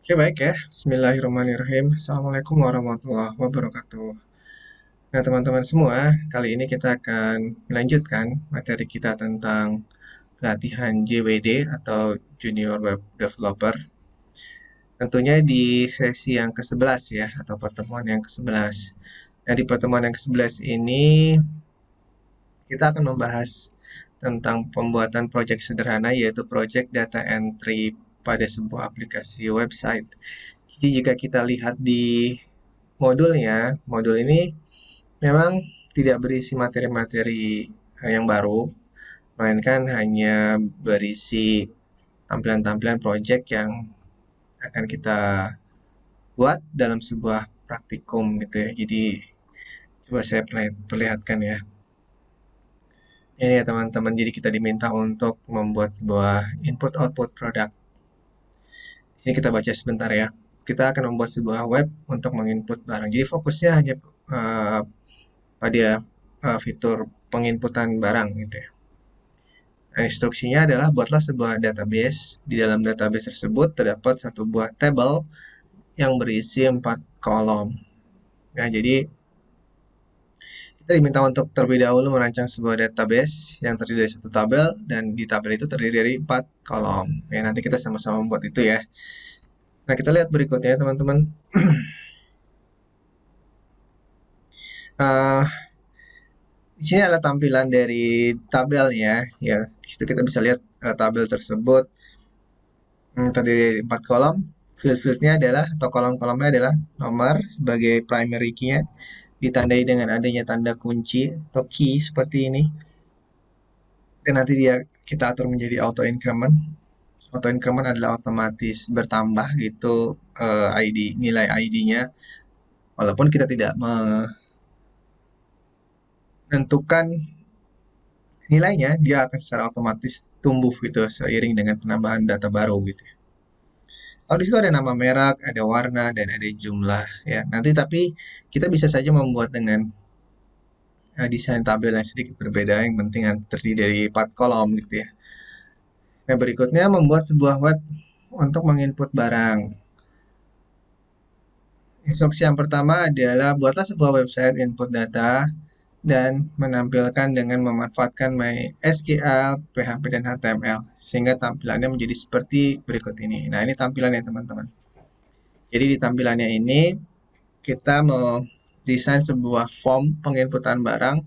Oke, baik ya. Bismillahirrahmanirrahim. Assalamualaikum warahmatullahi wabarakatuh. Nah, teman-teman semua, kali ini kita akan melanjutkan materi kita tentang pelatihan JWD atau Junior Web Developer. Tentunya di sesi yang ke-11 ya, atau pertemuan yang ke-11. Nah, di pertemuan yang ke-11 ini kita akan membahas tentang pembuatan proyek sederhana, yaitu proyek data entry pada sebuah aplikasi website. Jadi jika kita lihat di modulnya, modul ini memang tidak berisi materi-materi yang baru, melainkan hanya berisi tampilan-tampilan project yang akan kita buat dalam sebuah praktikum gitu ya. Jadi coba saya perlihatkan ya. Ini ya teman-teman, jadi kita diminta untuk membuat sebuah input-output produk. Di sini kita baca sebentar ya. Kita akan membuat sebuah web untuk menginput barang. Jadi fokusnya hanya pada fitur penginputan barang gitu ya. Nah, instruksinya adalah buatlah sebuah database. Di dalam database tersebut terdapat satu buah table yang berisi 4 kolom. Nah, jadi kita diminta untuk terlebih dahulu merancang sebuah database yang terdiri dari satu tabel dan di tabel itu terdiri dari 4 kolom. Ya, nanti kita sama-sama membuat itu ya. Nah, kita lihat berikutnya teman-teman. Uh, di sini adalah tampilan dari tabelnya ya. Di situ kita bisa lihat tabel tersebut terdiri dari 4 kolom. Field-fieldnya adalah atau kolom-kolomnya adalah nomor sebagai primary key-nya ditandai dengan adanya tanda kunci atau key seperti ini. Dan nanti kita atur menjadi auto increment. Auto increment adalah otomatis bertambah gitu nilai ID-nya. Walaupun kita tidak menentukan nilainya, dia akan secara otomatis tumbuh gitu seiring dengan penambahan data baru gitu. Kalau di situ ada nama merek, ada warna, dan ada jumlah ya. Nanti tapi kita bisa saja membuat dengan desain tabel yang sedikit berbeda. Yang penting terdiri dari 4 kolom gitu ya. Nah, berikutnya membuat sebuah web untuk menginput barang. Instruksi yang pertama adalah buatlah sebuah website input data dan menampilkan dengan memanfaatkan MySQL, PHP, dan HTML sehingga tampilannya menjadi seperti berikut ini. Nah, ini tampilannya teman-teman. Jadi di tampilannya ini kita mau desain sebuah form penginputan barang.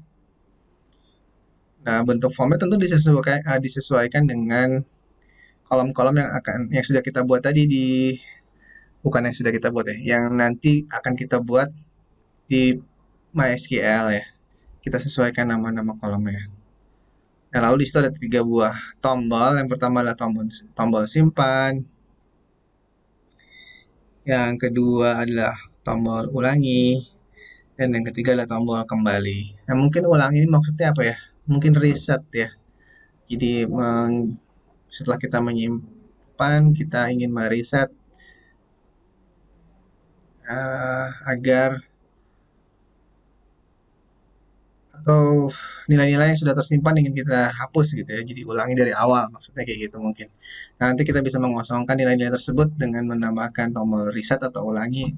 Nah, bentuk formnya tentu disesuaikan dengan kolom-kolom yang sudah kita buat tadi bukan yang sudah kita buat ya, yang nanti akan kita buat di MySQL ya. Kita sesuaikan nama-nama kolomnya. Nah, lalu di situ ada 3 buah tombol. Yang pertama adalah tombol simpan. Yang kedua adalah tombol ulangi. Dan yang ketiga adalah tombol kembali. Nah, mungkin ulangi ini maksudnya apa ya? Mungkin reset ya. Jadi setelah kita menyimpan, kita ingin mereset agar atau nilai-nilai yang sudah tersimpan ingin kita hapus gitu ya. Jadi ulangi dari awal, maksudnya kayak gitu mungkin. Nah, nanti kita bisa mengosongkan nilai-nilai tersebut dengan menambahkan tombol reset atau ulangi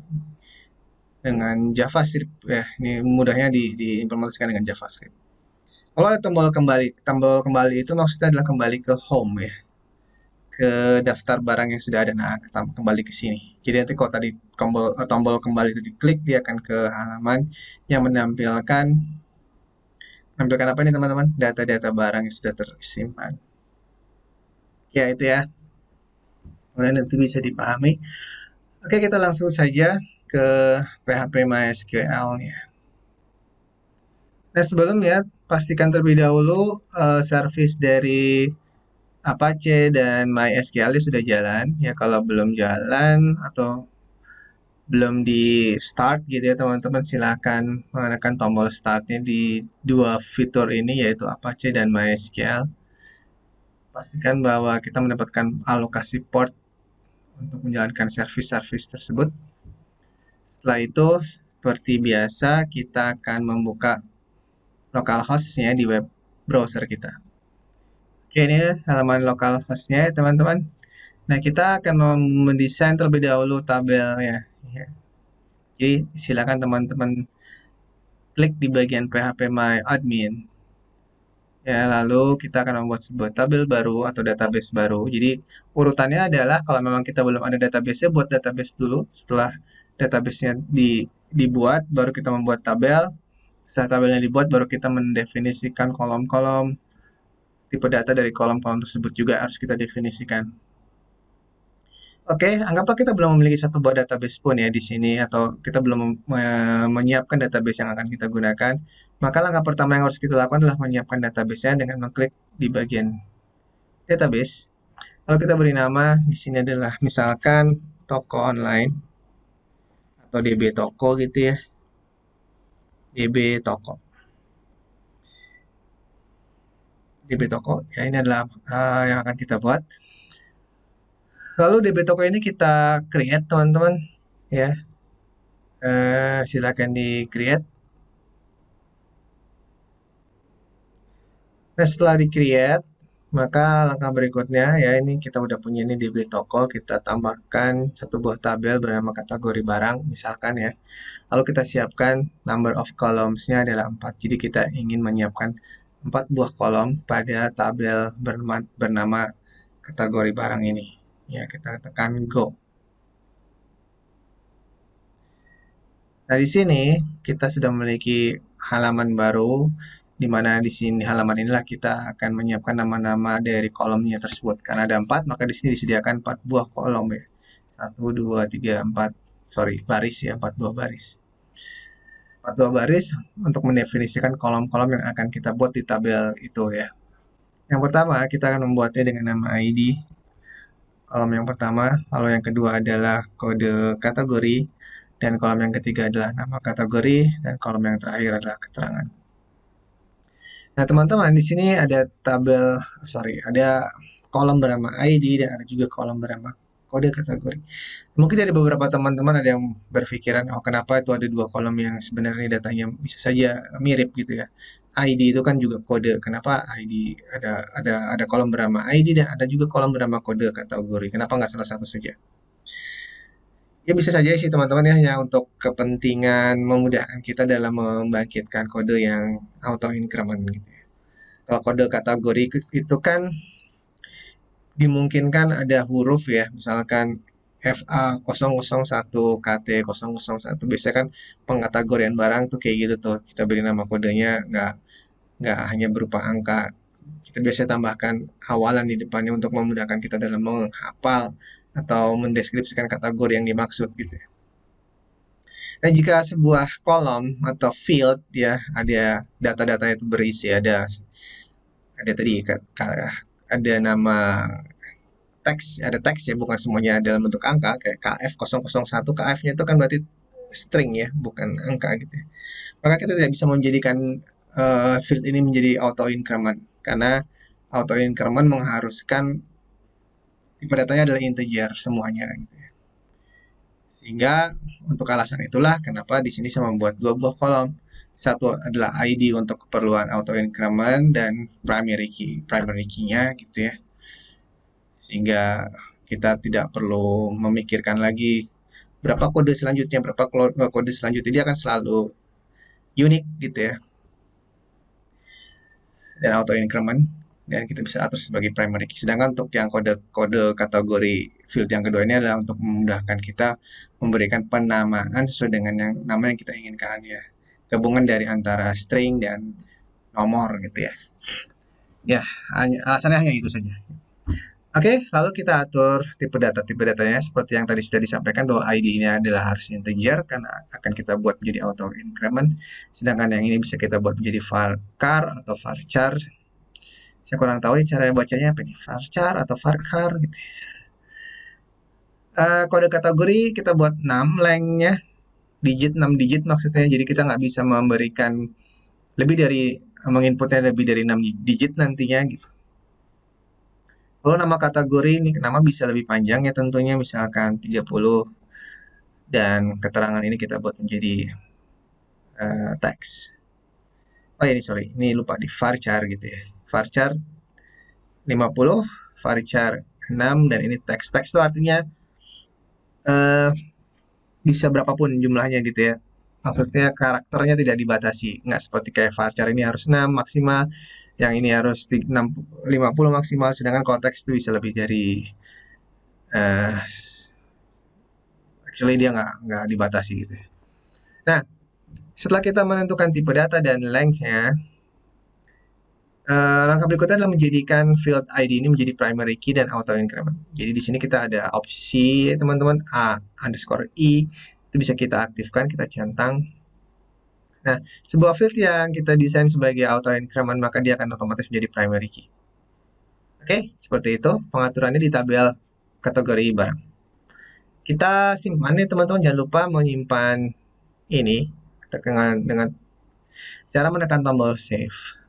dengan JavaScript ya. Ini mudahnya diimplementasikan dengan JavaScript. Kalau ada tombol kembali itu maksudnya adalah kembali ke home ya, ke daftar barang yang sudah ada. Nah, kembali ke sini. Jadi nanti kalau tadi tombol kembali itu diklik, dia akan ke halaman yang menampilkan apa nih teman-teman? Data-data barang yang sudah tersimpan. Ya, itu ya. Kemudian itu bisa dipahami. Oke, kita langsung saja ke PHP MySQL-nya. Nah, sebelumnya pastikan terlebih dahulu service dari Apache dan MySQL sudah jalan. Ya, kalau belum jalan atau belum di start gitu ya teman-teman, silahkan menekan tombol startnya di dua fitur ini yaitu Apache dan MySQL. Pastikan bahwa kita mendapatkan alokasi port untuk menjalankan service-service tersebut. Setelah itu, seperti biasa, kita akan membuka localhost-nya di web browser kita. Oke, ini halaman localhost-nya ya teman-teman. Nah, kita akan mendesain terlebih dahulu tabelnya. Ya. Jadi, silakan teman-teman klik di bagian PHP My Admin. Ya, lalu kita akan membuat sebuah tabel baru atau database baru. Jadi, urutannya adalah kalau memang kita belum ada database-nya, buat database dulu. Setelah database-nya dibuat, baru kita membuat tabel. Setelah tabelnya dibuat, baru kita mendefinisikan kolom-kolom. Tipe data dari kolom-kolom tersebut juga harus kita definisikan. Oke, anggaplah kita belum memiliki satu buah database pun ya di sini, atau kita belum menyiapkan database yang akan kita gunakan. Maka langkah pertama yang harus kita lakukan adalah menyiapkan database-nya dengan mengklik di bagian database. Lalu kita beri nama di sini adalah misalkan toko online atau DB toko gitu ya. DB toko. DB toko ya, ini adalah yang akan kita buat. Lalu DB toko ini kita create teman-teman ya. Silakan di create. Nah, setelah di-create, maka langkah berikutnya ya ini kita udah punya ini DB toko, kita tambahkan satu buah tabel bernama kategori barang misalkan ya. Lalu kita siapkan number of columns-nya adalah 4. Jadi kita ingin menyiapkan 4 buah kolom pada tabel bernama kategori barang ini. Ya, kita tekan go. Nah, di sini kita sudah memiliki halaman baru, di mana di sini halaman inilah kita akan menyiapkan nama-nama dari kolomnya tersebut. Karena ada 4, maka di sini disediakan 4 buah kolom ya. 1, 2, 3, 4, sorry, baris ya, 4 buah baris. 4 buah baris untuk mendefinisikan kolom-kolom yang akan kita buat di tabel itu ya. Yang pertama, kita akan membuatnya dengan nama ID, kolom yang pertama, lalu yang kedua adalah kode kategori, dan kolom yang ketiga adalah nama kategori, dan kolom yang terakhir adalah keterangan. Nah, teman-teman, di sini ada ada kolom bernama ID dan ada juga kolom bernama kode kategori. Mungkin dari beberapa teman-teman ada yang berpikiran, oh kenapa itu ada dua kolom yang sebenarnya datanya bisa saja mirip gitu ya. ID itu kan juga kode. Kenapa ID ada kolom bernama ID dan ada juga kolom bernama kode kategori? Kenapa nggak salah satu saja? Ya bisa saja sih teman-teman ya, hanya untuk kepentingan memudahkan kita dalam membangkitkan kode yang auto increment gitu. Kalau kode kategori itu kan dimungkinkan ada huruf ya, misalkan FA001 KT001. Biasanya kan pengkategorian barang tuh kayak gitu tuh. Kita beri nama kodenya nggak hanya berupa angka. Kita biasanya tambahkan awalan di depannya untuk memudahkan kita dalam menghafal atau mendeskripsikan kategori yang dimaksud gitu ya. Nah, jika sebuah kolom atau field ya ada data-data itu berisi ada tadi ada nama teks ya, bukan semuanya dalam bentuk angka kayak KF001. KF-nya itu kan berarti string ya, bukan angka gitu ya. Maka kita tidak bisa menjadikan field ini menjadi auto increment karena auto increment mengharuskan tipe datanya adalah integer semuanya gitu ya. Sehingga untuk alasan itulah kenapa di sini saya membuat dua buah kolom. Satu adalah ID untuk keperluan auto increment dan primary key-nya gitu ya. Sehingga kita tidak perlu memikirkan lagi berapa kode selanjutnya, dia akan selalu unik gitu ya, dan auto increment, dan kita bisa atur sebagai primary key. Sedangkan untuk yang kode kategori field yang kedua ini adalah untuk memudahkan kita memberikan penamaan sesuai dengan nama yang kita inginkan ya, gabungan dari antara string dan nomor gitu ya. Ya, alasannya hanya itu saja. Oke, lalu kita atur tipe datanya seperti yang tadi sudah disampaikan bahwa ID-nya adalah harus integer karena akan kita buat menjadi auto increment. Sedangkan yang ini bisa kita buat menjadi varchar atau varchar. Saya kurang tahu ya cara bacanya apa nih, varchar atau varchar gitu. Kode kategori kita buat 6 lengthnya, 6 digit maksudnya. Jadi kita nggak bisa memberikan menginputnya lebih dari 6 digit nantinya gitu. Kalau nama kategori ini nama bisa lebih panjang ya tentunya, misalkan 30, dan keterangan ini kita buat menjadi teks. Oh ini sorry, ini lupa di varchar gitu ya. Varchar 50, varchar 6, dan ini teks. Teks itu artinya eh, bisa berapapun jumlahnya gitu ya. Maksudnya karakternya tidak dibatasi. Nggak seperti kayak varchar ini harus 6 maksimal, yang ini harus 50 maksimal, sedangkan kalau teks itu bisa lebih dari eh actually dia nggak dibatasi gitu ya. Nah, setelah kita menentukan tipe data dan length-nya, langkah berikutnya adalah menjadikan field ID ini menjadi primary key dan auto increment. Jadi di sini kita ada opsi teman-teman A underscore I, itu bisa kita aktifkan, kita centang. Nah, sebuah field yang kita desain sebagai auto increment maka dia akan otomatis menjadi primary key. Oke, seperti itu pengaturannya di tabel kategori barang. Kita simpan nih teman-teman, jangan lupa menyimpan ini dengan cara menekan tombol save.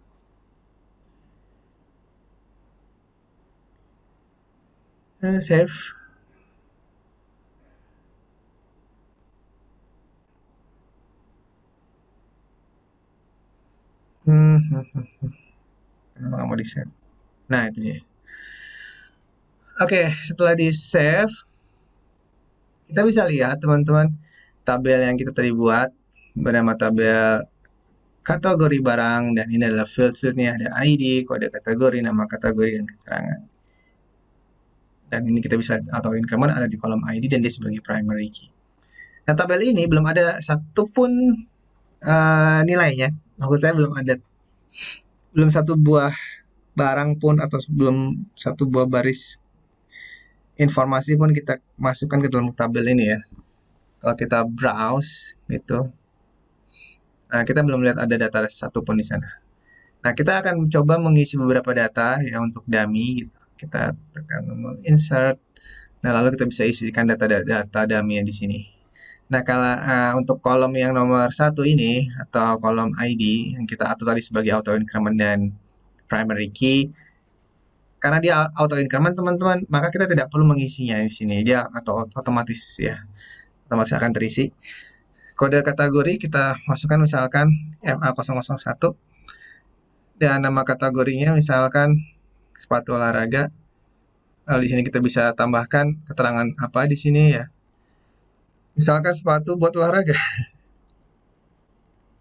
Save. Kenapa nggak mau di save? Nah, itu dia. Oke, setelah di save, kita bisa lihat teman-teman tabel yang kita tadi buat bernama tabel kategori barang, dan ini adalah field-fieldnya, ada ID, kode kategori, nama kategori, dan keterangan. Dan ini kita bisa atau increment ada di kolom ID dan dia sebagai primary key. Nah, tabel ini belum ada satupun nilainya. Maksud saya belum satu buah barang pun atau belum satu buah baris informasi pun kita masukkan ke dalam tabel ini ya. Kalau kita browse gitu, nah kita belum lihat ada data satupun di sana. Nah, kita akan coba mengisi beberapa data ya untuk dummy gitu. Kita tekan tombol insert. Nah, lalu kita bisa isikan data dummy di sini. Nah, kalau untuk kolom yang nomor 1 ini atau kolom ID yang kita atur tadi sebagai auto increment dan primary key, karena dia auto increment teman-teman, maka kita tidak perlu mengisinya di sini. Dia atau otomatis ya, otomatis akan terisi. Kode kategori kita masukkan misalkan FA001, dan nama kategorinya misalkan sepatu olahraga. Lalu di sini kita bisa tambahkan keterangan apa di sini ya. Misalkan sepatu buat olahraga.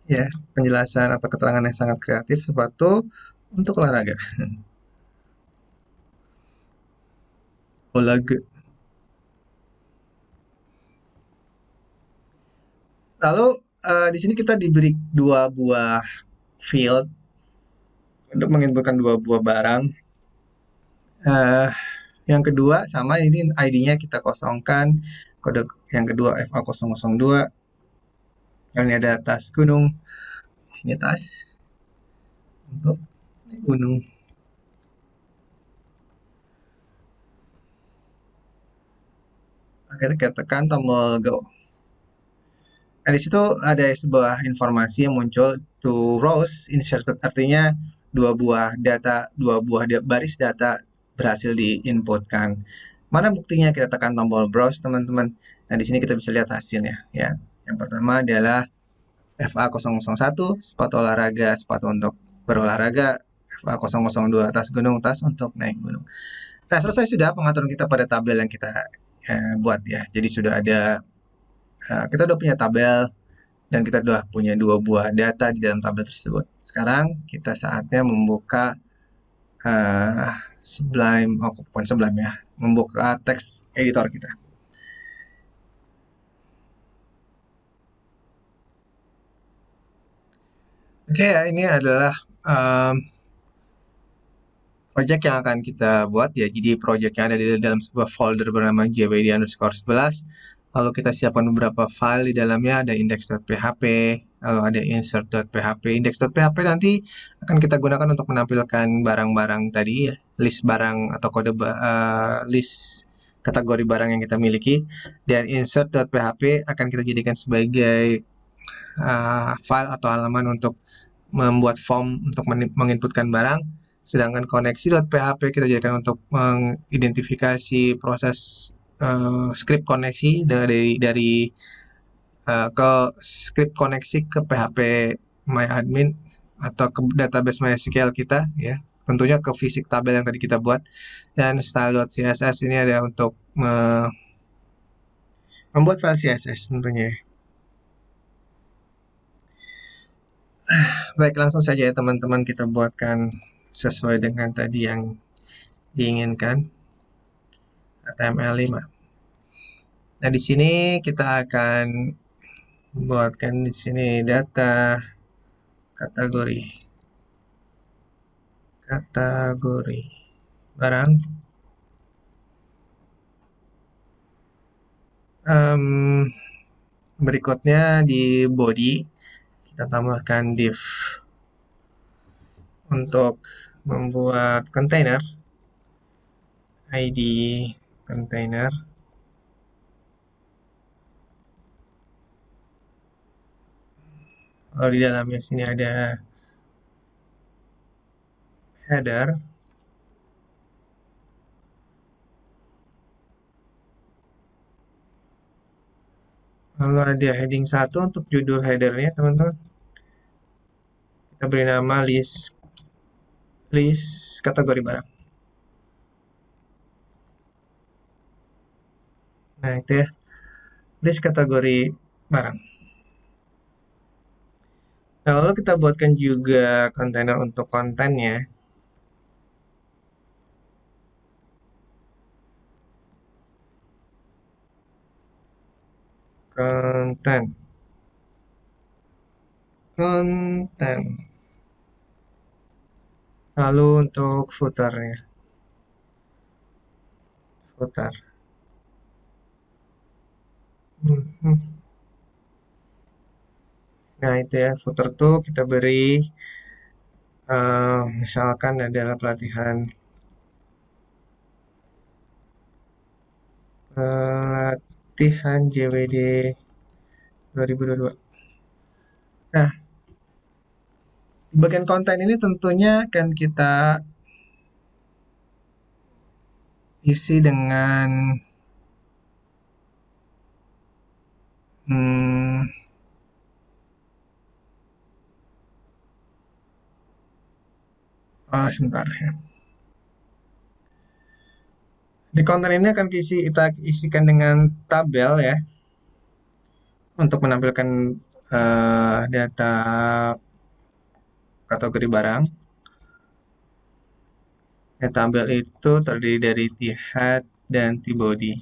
Ya, penjelasan atau keterangan yang sangat kreatif, sepatu untuk olahraga. Olahraga. Lalu di sini kita diberi dua buah field untuk menginputkan dua buah barang. Yang kedua sama, ini ID-nya kita kosongkan. Kode yang kedua FA002. Ini ada tas gunung. Sini tas untuk gunung. Oke, kita tekan tombol go. Nah, di situ ada sebuah informasi yang muncul, to rows inserted, artinya dua buah baris data berhasil diinputkan. Mana buktinya? Kita tekan tombol browse, teman-teman. Nah, di sini kita bisa lihat hasilnya ya. Yang pertama adalah FA001, sepatu olahraga, sepatu untuk berolahraga. FA002, tas gunung, tas untuk naik gunung. Nah, selesai sudah pengaturan kita pada tabel yang kita buat ya. Jadi sudah ada, kita udah punya tabel dan kita sudah punya dua buah data di dalam tabel tersebut. Sekarang kita saatnya membuka Sublime, bukan Sublime ya, membuka teks editor kita. Oke, ini adalah project yang akan kita buat ya. Jadi project yang ada di dalam sebuah folder bernama jwd_11. Lalu kita siapkan beberapa file di dalamnya, ada index.php, lalu ada insert.php. Index.php nanti akan kita gunakan untuk menampilkan barang-barang tadi ya, list barang atau kode list kategori barang yang kita miliki. Dan insert.php akan kita jadikan sebagai file atau halaman untuk membuat form untuk menginputkan barang. Sedangkan koneksi.php kita jadikan untuk mengidentifikasi proses script koneksi dari ke script koneksi ke PHP MyAdmin atau ke database MySQL kita ya. tentunya ke fisik tabel yang tadi kita buat. Dan style.css ini ada untuk membuat file CSS tentunya. Baik, langsung saja ya teman-teman kita buatkan sesuai dengan tadi yang diinginkan. HTML5. Nah, di sini kita akan buatkan di sini data kategori barang. Berikutnya di body kita tambahkan div untuk membuat container id container. Kalau di dalamnya sini ada header, lalu ada heading 1 untuk judul headernya teman-teman. Kita beri nama list kategori barang. Nah, itu ya, list kategori barang. Nah, lalu kita buatkan juga kontainer untuk kontennya. Konten. Lalu untuk footernya. Footer. Nah, itu ya, footer tuh kita beri misalkan adalah pelatihan JWD 2022. Nah, di bagian konten ini tentunya akan kita isi dengan sebentar ya. Di konten ini akan kita isikan dengan tabel ya, untuk menampilkan data kategori barang. Ya, tabel itu terdiri dari t-head dan t-body.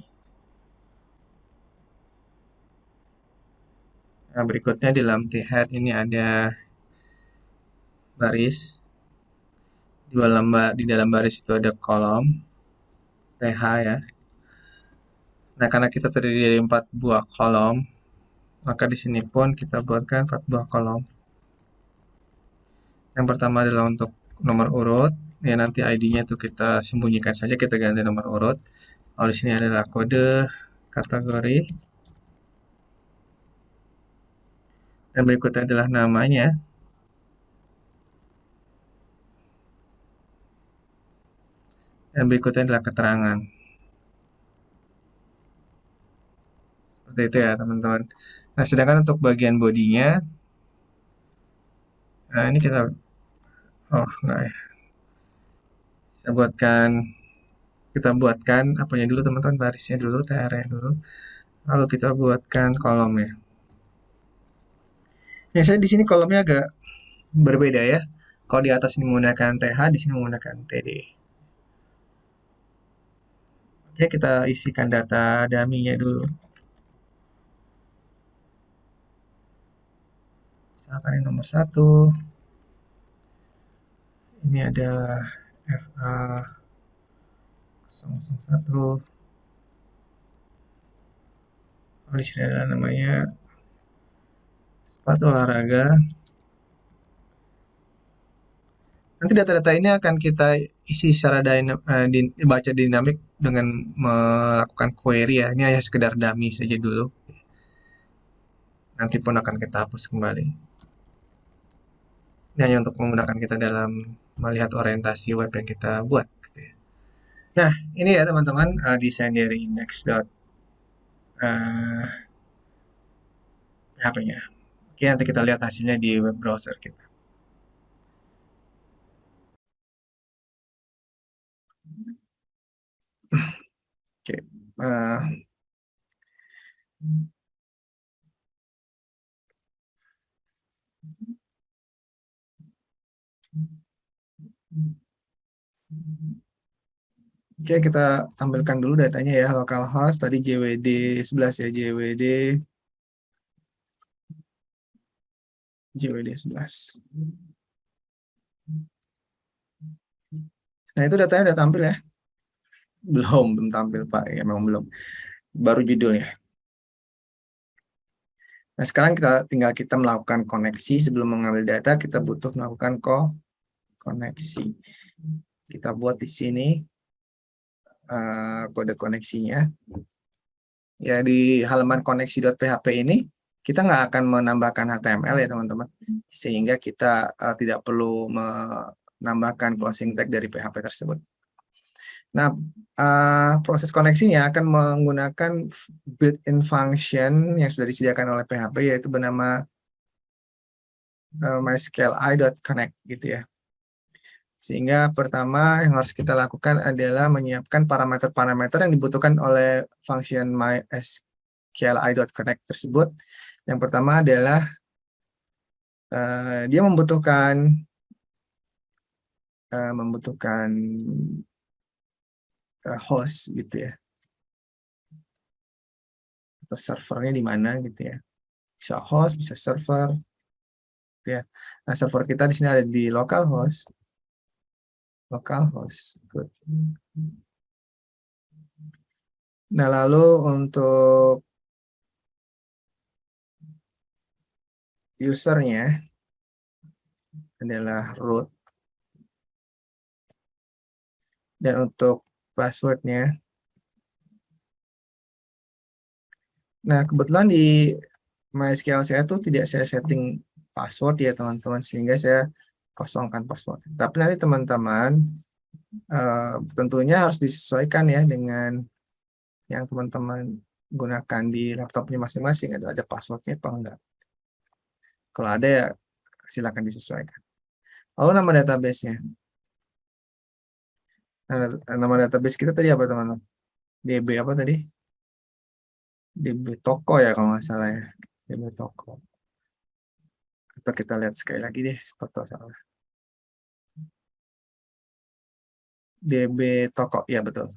Nah, berikutnya di dalam t-head ini ada baris. Di dalam baris itu ada kolom th ya. Nah, karena kita terdiri dari 4 buah kolom, maka di sini pun kita buatkan 4 buah kolom. Yang pertama adalah untuk nomor urut, ya nanti ID-nya itu kita sembunyikan saja, kita ganti nomor urut. Lalu di sini adalah kode kategori. Dan berikutnya adalah namanya. Dan berikutnya adalah keterangan. Seperti itu ya teman-teman. Nah, sedangkan untuk bagian bodinya, nah ini kita, enggak ya. Kita buatkan apanya dulu teman-teman, barisnya dulu, tr-nya dulu. Lalu kita buatkan kolomnya. Ya, saya di sini kolomnya agak berbeda ya. Kalau di atas ini menggunakan th, di sini menggunakan td. Oke, kita isikan data dummy-nya dulu. Misalkan ini nomor 1. Ini adalah FA001. Di sini adalah namanya sepatu olahraga. Nanti data-data ini akan kita isi secara dibaca dinamik dengan melakukan query ya. Ini hanya sekedar dummy saja dulu. Nanti pun akan kita hapus kembali. Ini hanya untuk memudahkan kita dalam melihat orientasi web yang kita buat. Nah, ini ya teman-teman desain dari PHP-nya. Oke, nanti kita lihat hasilnya di web browser kita. eh, Oke, kita tampilkan dulu datanya ya, localhost tadi JWD 11 ya, JWD 11. Nah, itu datanya udah tampil ya? Belum tampil Pak, ya memang belum. Baru judulnya. Nah, sekarang kita melakukan koneksi. Sebelum mengambil data, kita butuh melakukan koneksi. Kita buat di sini kode koneksinya. Ya, di halaman koneksi.php ini kita nggak akan menambahkan HTML ya teman-teman, sehingga kita tidak perlu menambahkan closing tag dari PHP tersebut. Nah, proses koneksinya akan menggunakan built-in function yang sudah disediakan oleh PHP, yaitu bernama mysqli.connect gitu ya. Sehingga pertama yang harus kita lakukan adalah menyiapkan parameter-parameter yang dibutuhkan oleh function mysqli.connect tersebut. Yang pertama adalah dia membutuhkan host gitu ya, atau servernya di mana gitu ya. Bisa host, bisa server, ya. Nah, server kita di sini ada di localhost. Good. Nah, lalu untuk usernya adalah root, dan untuk passwordnya, nah kebetulan di MySQL saya tuh tidak saya setting password ya teman-teman, sehingga saya kosongkan password. Tapi nanti teman-teman tentunya harus disesuaikan ya dengan yang teman-teman gunakan di laptopnya masing-masing. Ada passwordnya apa enggak? Kalau ada ya silakan disesuaikan. Lalu nama database-nya. Nama database kita tadi apa teman-teman? DB apa tadi? DB toko ya kalau nggak salah ya. DB toko. Atau kita lihat sekali lagi deh, foto salah. DB toko, ya betul.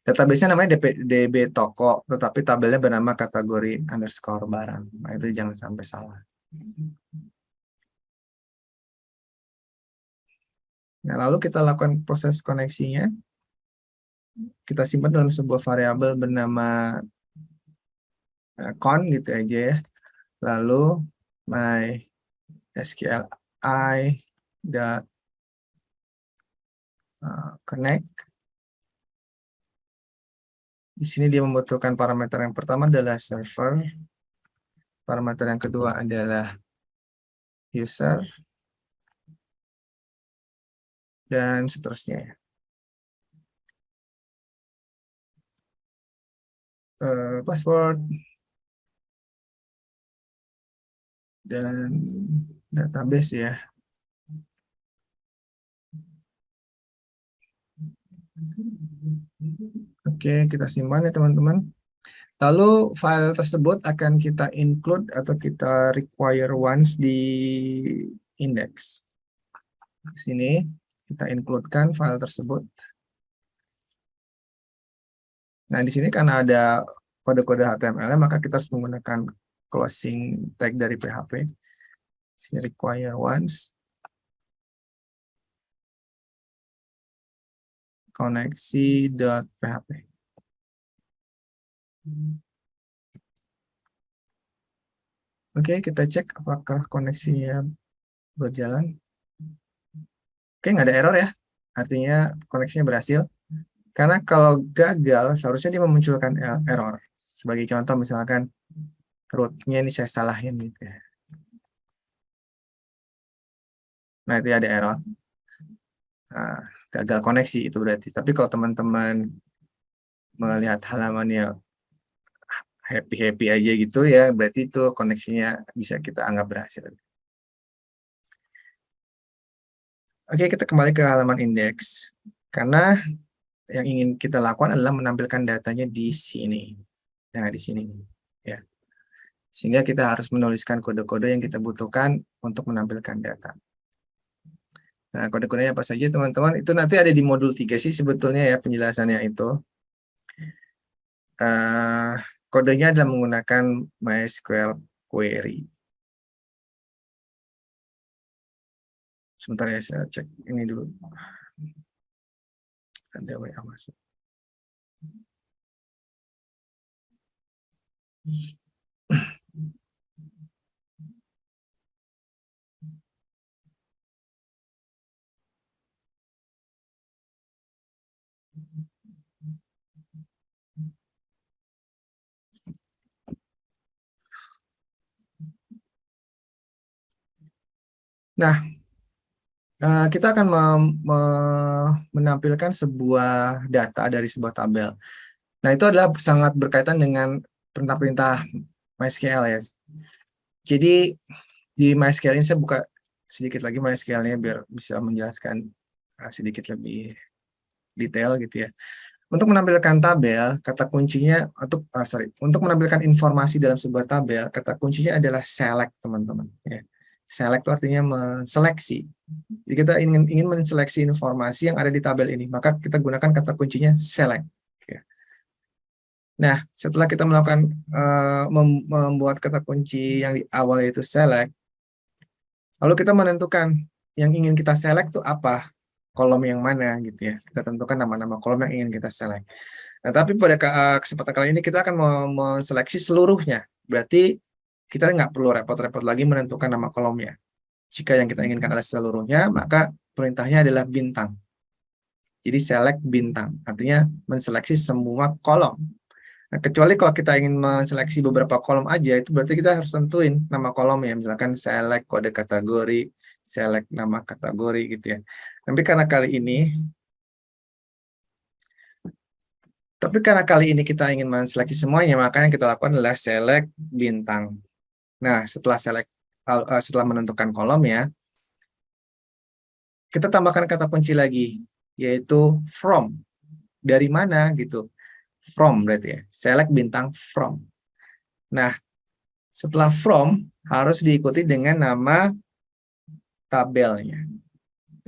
Database-nya namanya DB toko, tetapi tabelnya bernama kategori underscore barang. Nah, itu jangan sampai salah. Nah, lalu kita lakukan proses koneksinya. Kita simpan dalam sebuah variabel bernama con gitu aja ya. Lalu my SQLi dot connect. Di sini dia membutuhkan parameter yang pertama adalah server, parameter yang kedua adalah user, dan seterusnya. Password dan database ya. Oke, kita simpan ya teman-teman. Lalu file tersebut akan kita include atau kita require once di index. Di sini kita include-kan file tersebut. Nah, di sini karena ada kode-kode HTML, maka kita harus menggunakan closing tag dari PHP. Di sini require once koneksi.php. Oke, kita cek apakah koneksinya berjalan. Oke, nggak ada error ya. Artinya koneksinya berhasil. Karena kalau gagal, seharusnya dia memunculkan error. Sebagai contoh, misalkan rootnya ini saya salahin gitu ya. Nah, itu ada error. Nah, gagal koneksi itu berarti. Tapi kalau teman-teman melihat halamannya happy-happy aja gitu ya, berarti itu koneksinya bisa kita anggap berhasil. Oke, kita kembali ke halaman indeks. Karena yang ingin kita lakukan adalah menampilkan datanya di sini. Nah, di sini ya. Sehingga kita harus menuliskan kode-kode yang kita butuhkan untuk menampilkan data. Nah, kode-kodenya apa saja teman-teman? Itu nanti ada di modul 3 sih sebetulnya ya penjelasannya itu. Kodenya adalah menggunakan MySQL query. Sebentar ya, saya cek ini dulu. Ada WA masuk. Nah, kita akan menampilkan sebuah data dari sebuah tabel. Nah, itu adalah sangat berkaitan dengan perintah-perintah MySQL ya. Jadi di MySQL ini saya buka sedikit lagi MySQL-nya biar bisa menjelaskan sedikit lebih detail gitu ya. Untuk menampilkan tabel, kata kuncinya untuk menampilkan informasi dalam sebuah tabel, kata kuncinya adalah select, teman-teman. Ya. Select itu artinya menseleksi. Jadi kita ingin menseleksi informasi yang ada di tabel ini, maka kita gunakan kata kuncinya select. Ya. Nah, setelah kita melakukan membuat kata kunci yang di awal yaitu select, lalu kita menentukan yang ingin kita select itu apa, kolom yang mana gitu ya. Kita tentukan nama-nama kolom yang ingin kita select. Nah, tapi pada kesempatan kali ini kita akan menseleksi seluruhnya. Berarti kita nggak perlu repot-repot lagi menentukan nama kolomnya. Jika yang kita inginkan adalah seluruhnya, maka perintahnya adalah bintang. Jadi select bintang, artinya menseleksi semua kolom. Nah, kecuali kalau kita ingin menseleksi beberapa kolom aja, itu berarti kita harus tentuin nama kolomnya. Misalkan select kode kategori, select nama kategori gitu ya. Tapi karena kali ini kita ingin menseleksi semuanya, maka yang kita lakukan adalah select bintang. Nah, setelah menentukan kolom ya, kita tambahkan kata kunci lagi, yaitu from. Dari mana gitu. From berarti ya. Select bintang from. Nah, setelah from harus diikuti dengan nama tabelnya.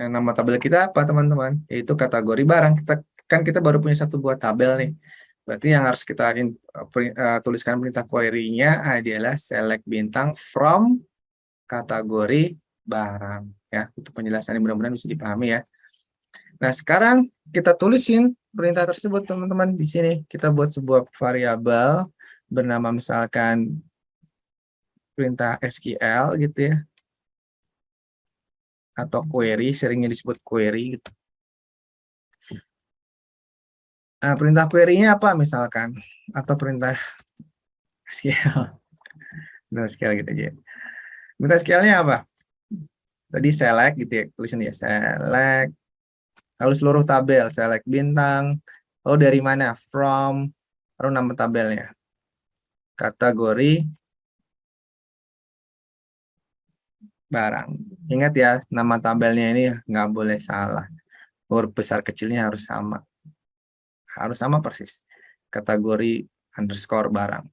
Nah, nama tabel kita apa teman-teman? Yaitu kategori barang. Kita baru punya satu buah tabel nih. Berarti yang harus kita tuliskan perintah query-nya adalah select bintang from kategori barang. Ya, untuk penjelasannya mudah-mudahan bisa dipahami ya. Nah, sekarang kita tulisin perintah tersebut teman-teman. Di sini kita buat sebuah variabel bernama misalkan perintah SQL gitu ya. Atau query, seringnya disebut query gitu. Nah, perintah query-nya apa misalkan? Atau perintah SQL. Perintah SQL gitu aja. Perintah SQL-nya apa? Tadi select gitu ya, tulisin ya, select. Lalu seluruh tabel, select bintang. Lalu dari mana? From. Lalu nama tabelnya. Kategori barang. Ingat ya, nama tabelnya ini nggak boleh salah. Huruf besar kecilnya harus sama. Harus sama persis. Kategori underscore barang.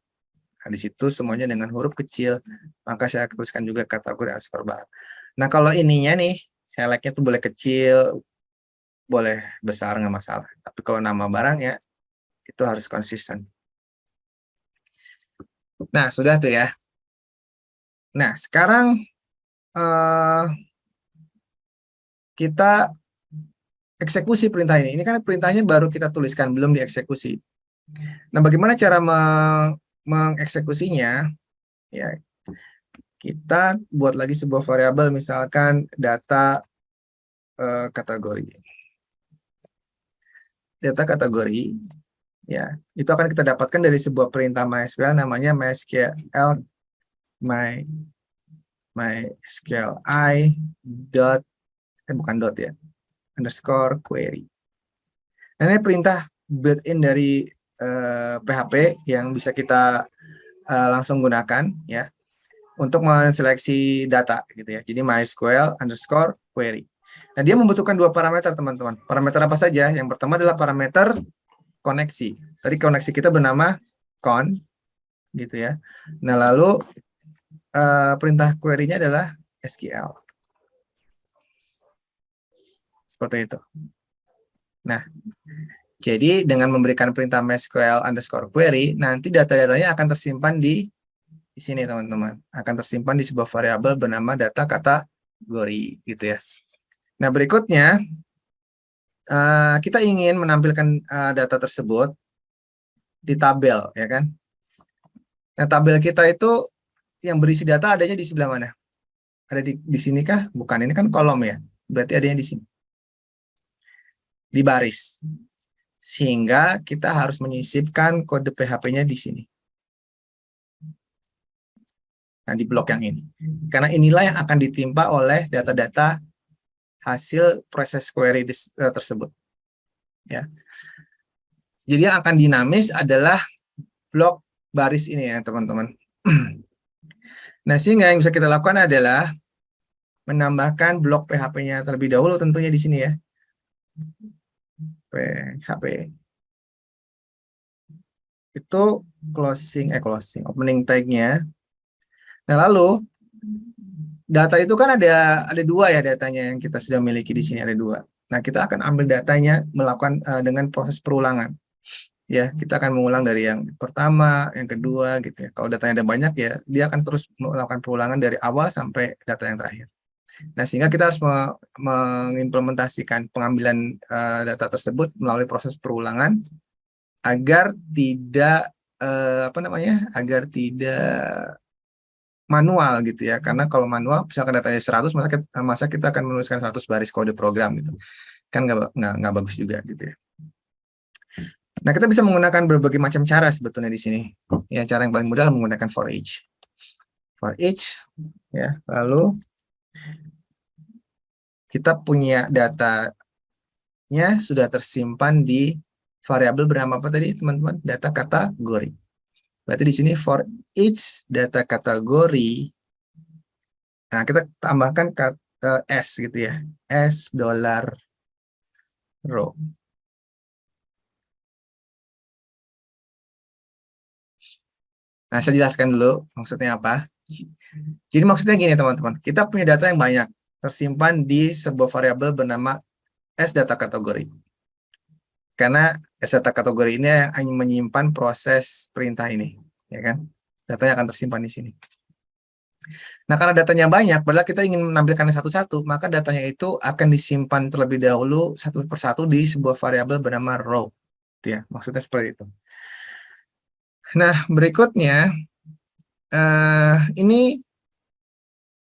Nah, di situ semuanya dengan huruf kecil. Maka saya tuliskan juga kategori underscore barang. Nah, kalau ininya nih, select-nya tuh boleh kecil, boleh besar, nggak masalah. Tapi kalau nama barangnya, itu harus konsisten. Nah, sudah tuh ya. Nah, sekarang kita eksekusi perintah ini. Ini kan perintahnya baru kita tuliskan, belum dieksekusi. Nah, bagaimana cara mengeksekusinya? Ya, kita buat lagi sebuah variabel, misalkan data kategori. Data kategori, ya, itu akan kita dapatkan dari sebuah perintah MySQL namanya MySQL dot bukan dot ya, underscore query. Nah, ini perintah built-in dari PHP yang bisa kita langsung gunakan ya untuk menseleksi data gitu ya. Jadi MySQL underscore query. Nah, dia membutuhkan dua parameter, teman-teman. Parameter apa saja? Yang pertama adalah parameter koneksi. Tadi koneksi kita bernama con, gitu ya. Nah, lalu perintah query-nya adalah SQL. Seperti itu. Nah, jadi dengan memberikan perintah MySQL underscore query, nanti data-datanya akan tersimpan di sini, teman-teman. Akan tersimpan di sebuah variabel bernama data kategori, gitu ya. Nah, berikutnya kita ingin menampilkan data tersebut di tabel, ya kan? Nah, tabel kita itu yang berisi data adanya di sebelah mana? Ada di sini kah? Bukan, ini kan kolom ya. Berarti adanya di sini. Di baris. Sehingga kita harus menyisipkan kode PHP-nya di sini. Nah, di blok yang ini. Karena inilah yang akan ditimpa oleh data-data hasil proses query tersebut. Ya. Jadi yang akan dinamis adalah blok baris ini ya, teman-teman. Nah, sehingga yang bisa kita lakukan adalah menambahkan blok PHP-nya terlebih dahulu tentunya di sini ya. PHP. Itu opening tag-nya. Nah, lalu data itu kan ada dua ya, datanya yang kita sudah miliki di sini ada dua. Nah, kita akan ambil datanya melakukan dengan proses perulangan. Ya, kita akan mengulang dari yang pertama, yang kedua gitu ya. Kalau datanya ada banyak ya, dia akan terus melakukan perulangan dari awal sampai data yang terakhir. Nah, sehingga kita harus mengimplementasikan pengambilan data tersebut melalui proses perulangan agar tidak agar tidak manual gitu ya. Karena kalau manual misalkan datanya 100, masa kita akan menuliskan 100 baris kode program gitu. Kan nggak bagus juga gitu ya. Nah, kita bisa menggunakan berbagai macam cara sebetulnya di sini. Ya, cara yang paling mudah menggunakan for each. For each ya. Lalu kita punya datanya sudah tersimpan di variabel bernama apa tadi, teman-teman? Data kategori. Berarti di sini for each data kategori. Nah, kita tambahkan S gitu ya. S dollar row. Nah, saya jelaskan dulu maksudnya apa. Jadi maksudnya gini, teman-teman. Kita punya data yang banyak tersimpan di sebuah variabel bernama S data kategori. Karena S data kategori ini hanya menyimpan proses perintah ini, ya kan? Datanya akan tersimpan di sini. Nah, karena datanya banyak, padahal kita ingin menampilkannya satu-satu, maka datanya itu akan disimpan terlebih dahulu satu persatu di sebuah variabel bernama row. Ya, maksudnya seperti itu. Nah, berikutnya ini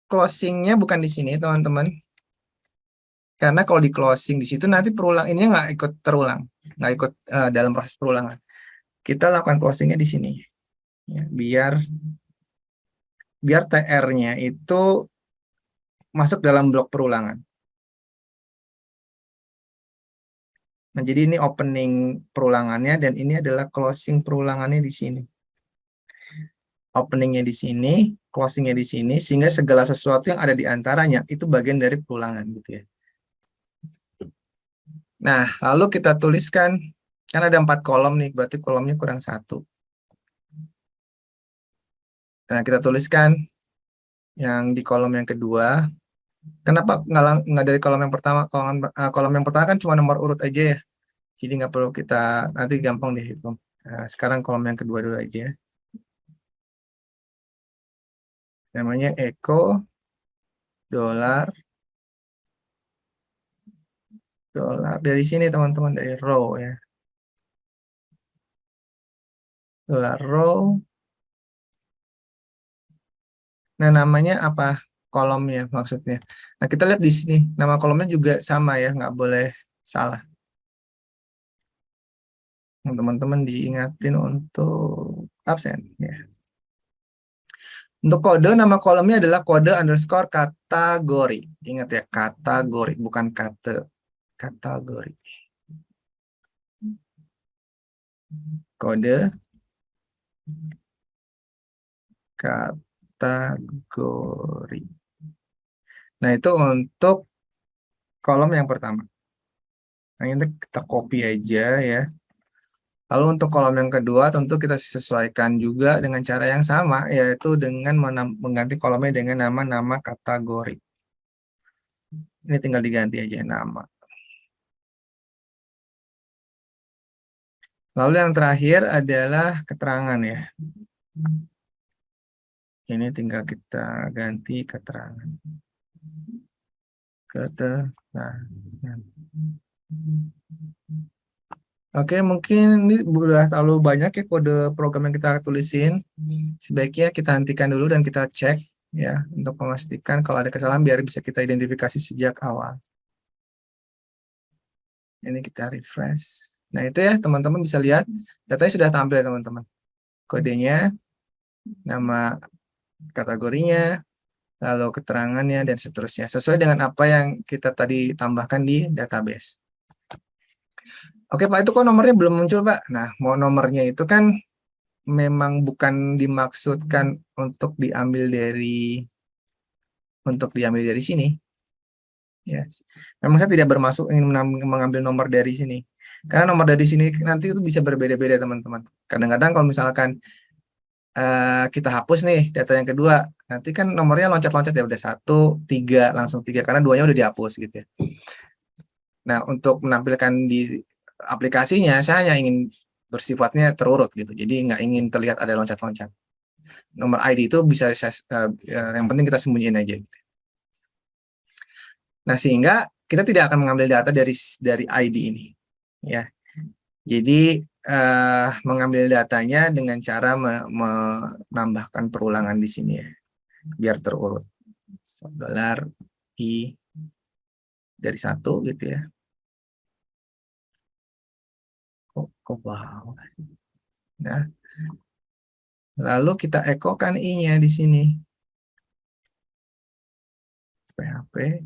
closingnya bukan di sini, teman-teman. Karena kalau di closing di situ nanti perulang ini nggak ikut terulang, nggak ikut dalam proses perulangan. Kita lakukan closingnya di sini, ya, biar TR-nya itu masuk dalam blok perulangan. Nah, jadi ini opening perulangannya dan ini adalah closing perulangannya di sini. Openingnya di sini, closingnya di sini, sehingga segala sesuatu yang ada di antaranya itu bagian dari perulangan gitu ya. Nah, lalu kita tuliskan, kan ada 4 kolom nih, berarti kolomnya kurang 1. Nah, kita tuliskan yang di kolom yang kedua. Kenapa nggak dari kolom yang pertama? Kolom yang pertama kan cuma nomor urut aja ya. Jadi nggak perlu kita, nanti gampang deh hitung. Nah, sekarang kolom yang kedua dulu aja. Namanya echo dolar dari sini teman-teman, dari row ya. Dolar row. Nah, namanya apa? Kolomnya maksudnya. Nah, kita lihat di sini. Nama kolomnya juga sama ya, nggak boleh salah. Teman-teman diingatin untuk absen ya. Untuk kode, nama kolomnya adalah kode underscore kategori. Ingat ya, kategori, bukan kategori. Kode kategori. Nah, itu untuk kolom yang pertama. Nah, ini kita copy aja ya. Lalu untuk kolom yang kedua tentu kita sesuaikan juga dengan cara yang sama, yaitu dengan mengganti kolomnya dengan nama-nama kategori. Ini tinggal diganti aja nama. Lalu yang terakhir adalah keterangan ya. Ini tinggal kita ganti keterangan. Keterangan. Oke, mungkin ini udah terlalu banyak ya kode program yang kita tulisin. Sebaiknya kita hentikan dulu dan kita cek ya untuk memastikan kalau ada kesalahan biar bisa kita identifikasi sejak awal. Ini kita refresh. Nah, itu ya teman-teman bisa lihat datanya sudah tampil teman-teman. Kodenya, nama kategorinya, lalu keterangannya dan seterusnya sesuai dengan apa yang kita tadi tambahkan di database. Oke Pak, itu kok nomornya belum muncul Pak? Nah, mau nomornya itu kan memang bukan dimaksudkan untuk diambil dari sini. Ya, memang saya tidak bermaksud ingin mengambil nomor dari sini. Karena nomor dari sini nanti itu bisa berbeda-beda teman-teman. Kadang-kadang kalau misalkan kita hapus nih data yang kedua, nanti kan nomornya loncat-loncat ya udah 1, 3, langsung 3 karena duanya udah dihapus gitu ya. Nah, untuk menampilkan di aplikasinya saya hanya ingin bersifatnya terurut gitu. Jadi nggak ingin terlihat ada loncat-loncat. Nomor ID itu bisa yang penting kita sembunyiin aja gitu. Nah, sehingga kita tidak akan mengambil data dari ID ini ya. Jadi mengambil datanya dengan cara menambahkan perulangan di sini ya, biar terurut. Dolar I dari 1 gitu ya. Kok wow. Nah, lalu kita ekokan I-nya di sini. PHP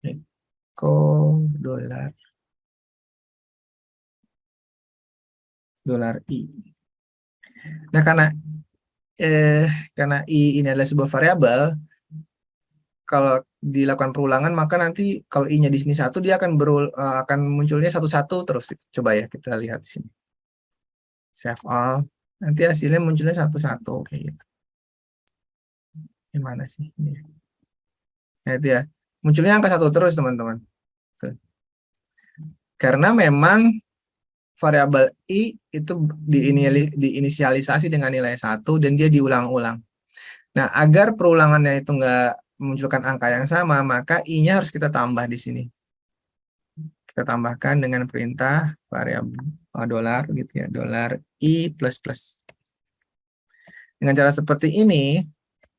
eko dolar I. Nah, karena I ini adalah sebuah variabel, kalau dilakukan perulangan maka nanti kalau I-nya di sini 1 dia akan munculnya 1-1 terus. Coba ya kita lihat di sini. Save all. Nanti hasilnya munculnya 1-1 kayak gitu. Gimana sih ini? Nah, itu ya. Munculnya angka 1 terus teman-teman. Karena memang variabel I itu diinisialisasi dengan nilai 1 dan dia diulang-ulang. Nah, agar perulangannya itu nggak memunculkan angka yang sama, maka I-nya harus kita tambah di sini. Kita tambahkan dengan perintah variabel dolar gitu ya, dolar I plus plus. Dengan cara seperti ini,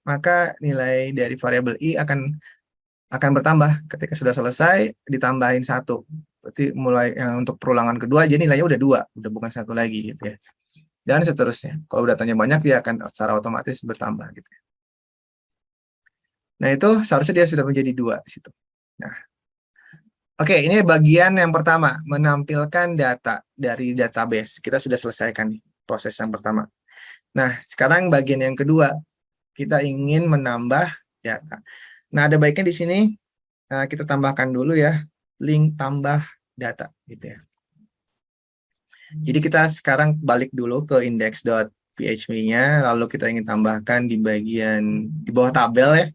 maka nilai dari variabel I akan bertambah ketika sudah selesai ditambahin 1. Berarti mulai untuk perulangan kedua jadi nilainya udah 2, udah bukan 1 lagi gitu ya. Dan seterusnya. Kalau datanya banyak dia akan secara otomatis bertambah gitu ya. Nah, itu seharusnya dia sudah menjadi 2 di situ. Nah, oke, ini bagian yang pertama, menampilkan data dari database. Kita sudah selesaikan nih, proses yang pertama. Nah, sekarang bagian yang kedua, kita ingin menambah data. Nah, ada baiknya di sini kita tambahkan dulu ya, link tambah data gitu ya. Jadi kita sekarang balik dulu ke index.php-nya, lalu kita ingin tambahkan di bagian di bawah tabel ya.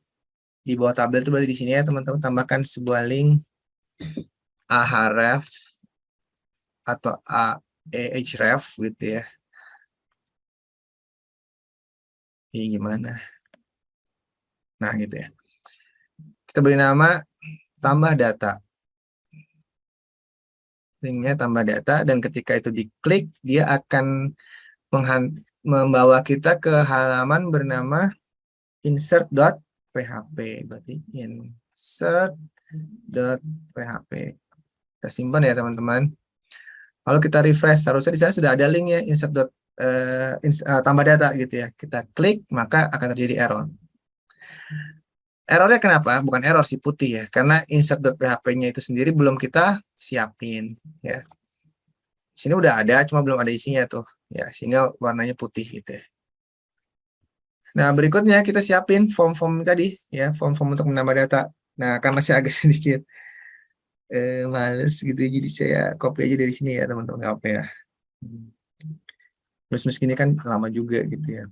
Di bawah tabel itu berarti di sini ya teman-teman, tambahkan sebuah link ahref atau ahref gitu ya. Ini gimana? Nah, gitu ya. Kita beri nama tambah data. Linknya tambah data dan ketika itu diklik dia akan membawa kita ke halaman bernama insert.php. Berarti insert.php. Kita simpan ya teman-teman. Lalu kita refresh, harusnya di sana sudah ada linknya tambah data gitu ya. Kita klik maka akan terjadi error. Errornya kenapa? Bukan error sih, putih ya. Karena insert.php-nya itu sendiri belum kita siapin ya. Di sini udah ada, cuma belum ada isinya tuh ya, sehingga warnanya putih gitu ya. Nah, berikutnya kita siapin form-form tadi ya, form-form untuk menambah data. Nah, karena saya agak sedikit males gitu, jadi saya copy aja dari sini ya teman-teman, nggak apa ya. Terus gini kan lama juga gitu ya.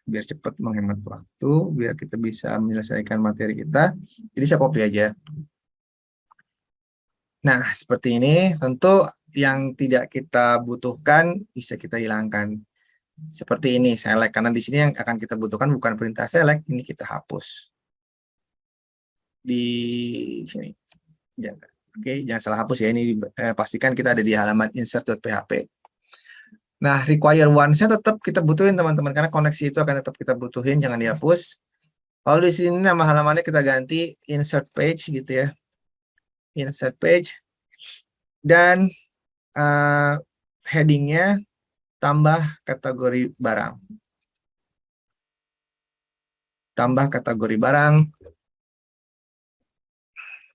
Biar cepat menghemat waktu, biar kita bisa menyelesaikan materi kita. Jadi saya copy aja. Nah, seperti ini tentu yang tidak kita butuhkan bisa kita hilangkan. Seperti ini, select. Karena di sini yang akan kita butuhkan bukan perintah select, ini kita hapus. Di sini. Jangan, oke, jangan salah hapus ya. Ini pastikan kita ada di halaman insert.php. Nah, require once-nya tetap kita butuhin teman-teman, karena koneksi itu akan tetap kita butuhin, jangan dihapus. Kalau di sini nama halamannya kita ganti insert page gitu ya. Insert page. Dan headingnya tambah kategori barang. Tambah kategori barang.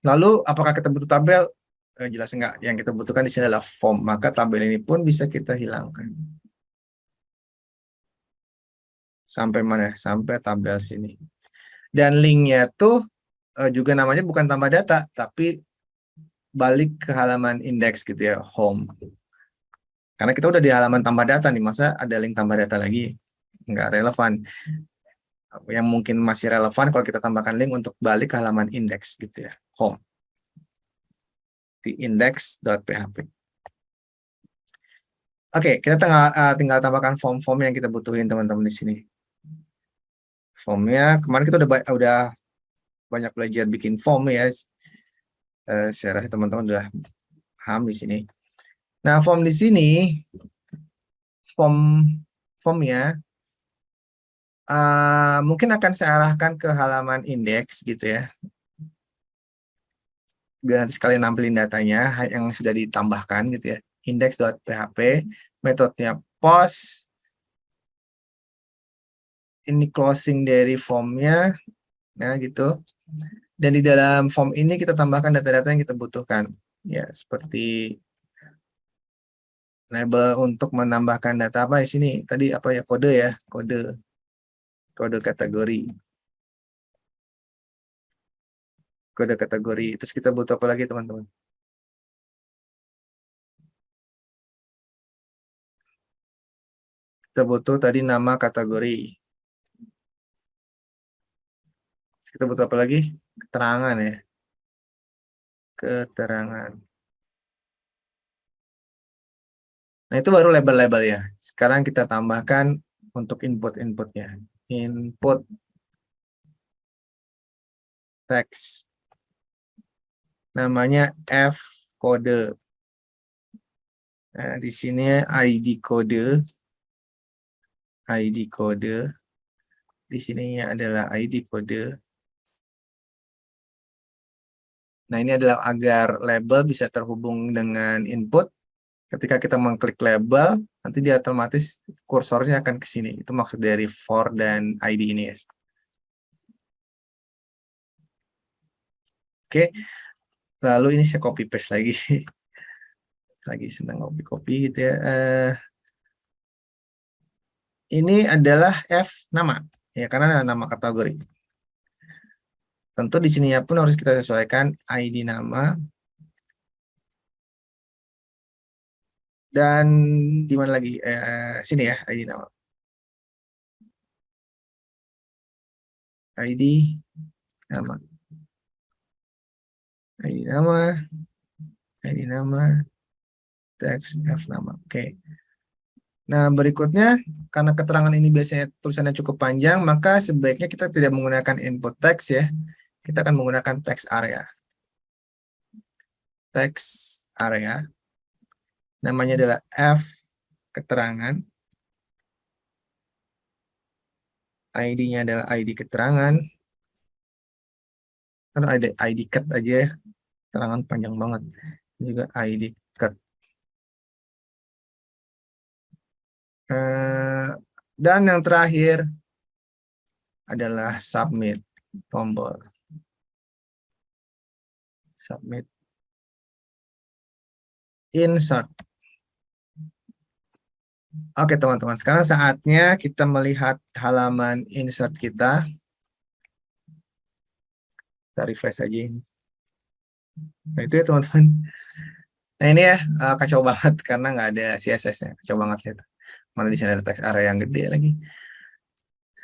Lalu apakah kita butuh tabel? Jelas enggak. Yang kita butuhkan di sini adalah form. Maka tabel ini pun bisa kita hilangkan. Sampai mana? Sampai tabel sini. Dan linknya tuh juga namanya bukan tambah data, tapi balik ke halaman indeks gitu ya, home. Karena kita udah di halaman tambah data nih, masa ada link tambah data lagi? Nggak relevan. Yang mungkin masih relevan kalau kita tambahkan link untuk balik ke halaman indeks gitu ya, home. Di index.php. Oke, kita tinggal tambahkan form-form yang kita butuhin teman-teman di sini. Formnya, kemarin kita udah banyak belajar bikin form ya. Saya rasa teman-teman udah paham di sini. Nah, form di sini, formnya mungkin akan saya arahkan ke halaman indeks gitu ya. Biar nanti sekalian nampilin datanya yang sudah ditambahkan gitu ya. Index.php, metodenya post, ini closing dari formnya, ya gitu. Dan di dalam form ini kita tambahkan data-data yang kita butuhkan. Ya, seperti label untuk menambahkan data apa di sini. Tadi apa ya, kode ya, kode kategori. Kode kategori. Terus kita butuh apa lagi, teman-teman? Kita butuh tadi nama kategori. Terus kita butuh apa lagi? Keterangan ya. Keterangan. Nah, itu baru label-label ya. Sekarang kita tambahkan untuk input-inputnya. Input text. Namanya F kode. Nah, di sini ID kode. ID kode. Di sininya adalah ID kode. Nah, ini adalah agar label bisa terhubung dengan input. Ketika kita mengklik label, nanti dia otomatis kursornya akan ke sini. Itu maksud dari for dan ID ini ya. Oke, lalu ini saya copy paste lagi. Lagi senang copy-copy gitu ya. Ini adalah F nama, ya karena nama kategori. Tentu di sininya pun harus kita sesuaikan ID nama. Dan di mana lagi? Sini ya, ID nama. ID nama. ID nama. ID nama. Teks F nama. Oke. Nah, berikutnya, karena keterangan ini biasanya tulisannya cukup panjang, maka sebaiknya kita tidak menggunakan input text ya. Kita akan menggunakan text area. Text area. Namanya adalah F keterangan. ID-nya adalah ID keterangan. Karena ada ID cut aja ya. Keterangan panjang banget. Ini juga ID cut. Dan yang terakhir adalah submit. Tombol. Submit. Insert. Oke teman-teman, sekarang saatnya kita melihat halaman insert kita. Kita refresh aja ini. Nah itu ya teman-teman. Nah ini ya kacau banget karena nggak ada CSS-nya. Kacau banget lihat. Mana di sini ada text area yang gede lagi.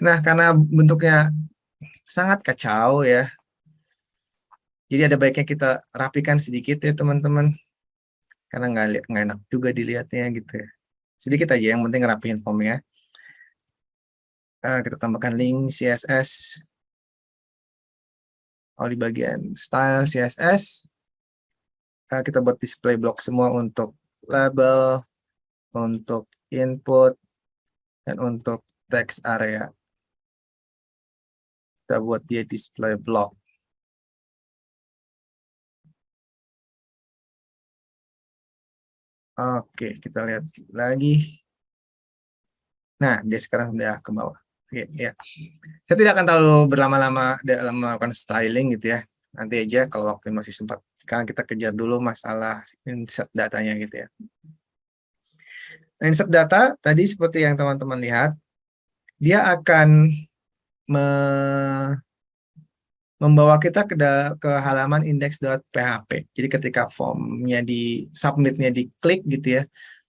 Nah karena bentuknya sangat kacau ya. Jadi ada baiknya kita rapikan sedikit ya teman-teman. Karena nggak enak juga dilihatnya gitu ya. Sedikit aja yang penting ngerapiin formnya. Kita tambahkan link CSS. Oh di bagian style CSS. Kita buat display block semua untuk label, untuk input, dan untuk text area. Kita buat dia display block. Oke, kita lihat lagi. Nah, dia sekarang sudah ke bawah. Oke, ya. Saya tidak akan terlalu berlama-lama dalam melakukan styling gitu ya. Nanti aja kalau waktu masih sempat. Sekarang kita kejar dulu masalah insert datanya gitu ya. Nah, insert data tadi seperti yang teman-teman lihat, dia akan membawa kita ke halaman index.php. Jadi ketika formnya di submitnya diklik gitu ya,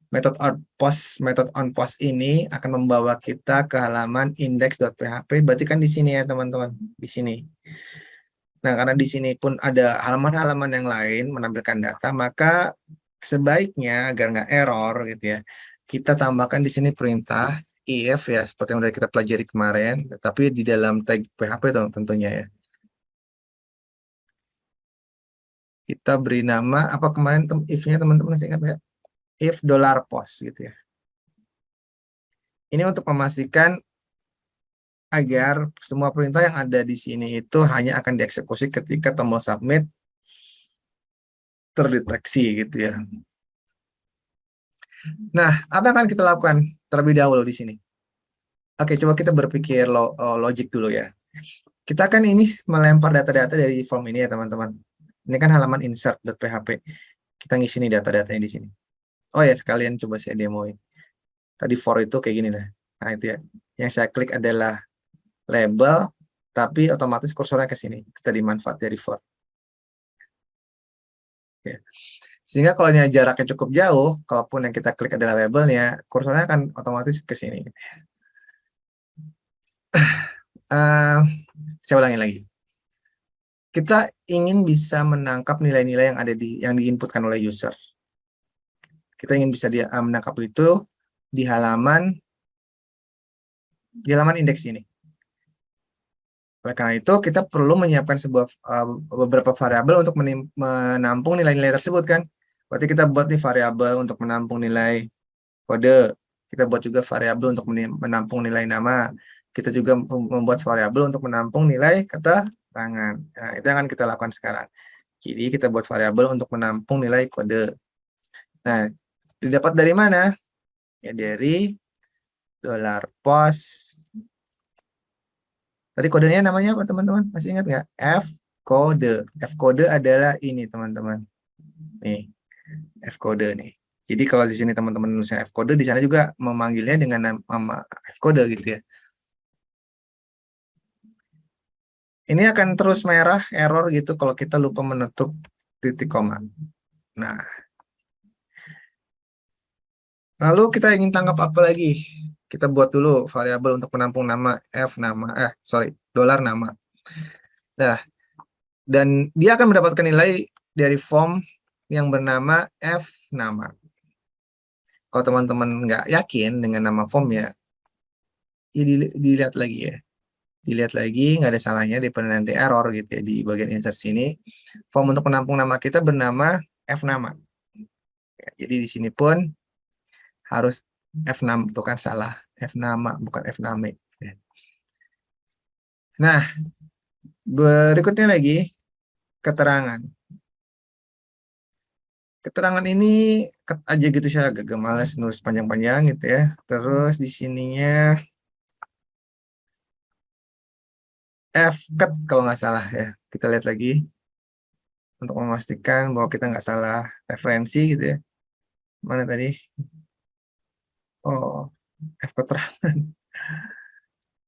metode on post ini akan membawa kita ke halaman index.php. Berarti kan di sini ya teman-teman, di sini. Nah karena di sini pun ada halaman-halaman yang lain menampilkan data, maka sebaiknya agar nggak error gitu ya, kita tambahkan di sini perintah if ya, seperti yang udah kita pelajari kemarin, tapi di dalam tag PHP tentunya ya. Kita beri nama apa kemarin if-nya teman-teman, saya ingat nggak? If $post gitu ya. Ini untuk memastikan agar semua perintah yang ada di sini itu hanya akan dieksekusi ketika tombol submit terdeteksi gitu ya. Nah, apa yang akan kita lakukan terlebih dahulu di sini? Oke, coba kita berpikir logik dulu ya. Kita kan ini melempar data-data dari form ini ya teman-teman. Ini kan halaman insert.php. Kita ngisi nih data-datanya di sini. Oh ya, sekalian coba saya demoin. Tadi for itu kayak gini lah. Nah itu ya. Yang saya klik adalah label, tapi otomatis kursornya ke sini. Kita dimanfaat dari for. Ya. Sehingga kalau ini jaraknya cukup jauh, kalaupun yang kita klik adalah labelnya, kursornya akan otomatis ke sini. Saya ulangi lagi. Kita ingin bisa menangkap nilai-nilai yang diinputkan oleh user. Kita ingin bisa menangkap itu di halaman indeks ini. Oleh karena itu, kita perlu menyiapkan beberapa variabel untuk menampung nilai-nilai tersebut kan. Berarti kita buat nih variabel untuk menampung nilai kode. Kita buat juga variabel untuk menampung nilai nama. Kita juga membuat variabel untuk menampung nilai keterangan. Nah, itu yang akan kita lakukan sekarang. Jadi kita buat variabel untuk menampung nilai kode. Nah, didapat dari mana? Ya dari $post. Tadi kodenya namanya apa teman-teman? Masih ingat nggak? F kode. F kode adalah ini teman-teman. Nih, F kode nih. Jadi kalau di sini teman-teman nulisnya F kode, di sana juga memanggilnya dengan nama F kode gitu ya. Ini akan terus merah error gitu kalau kita lupa menutup titik koma. Nah, lalu kita ingin tangkap apa lagi? Kita buat dulu variabel untuk menampung nama $nama. Nah, dan dia akan mendapatkan nilai dari form yang bernama F nama. Kalau teman-teman nggak yakin dengan nama formnya, ya dilihat lagi ya. Dilihat lagi, nggak ada salahnya daripada nanti error gitu ya di bagian insert sini. Form untuk penampung nama kita bernama F nama. Ya, jadi di sini pun harus F nama, itu kan salah. F nama, bukan F name. Nah, berikutnya lagi, keterangan. Keterangan ini aja gitu, saya agak malas nulis panjang-panjang gitu ya. Terus di sininya F cut kalau nggak salah ya. Kita lihat lagi untuk memastikan bahwa kita nggak salah referensi gitu ya. Mana tadi? Oh, F keterangan.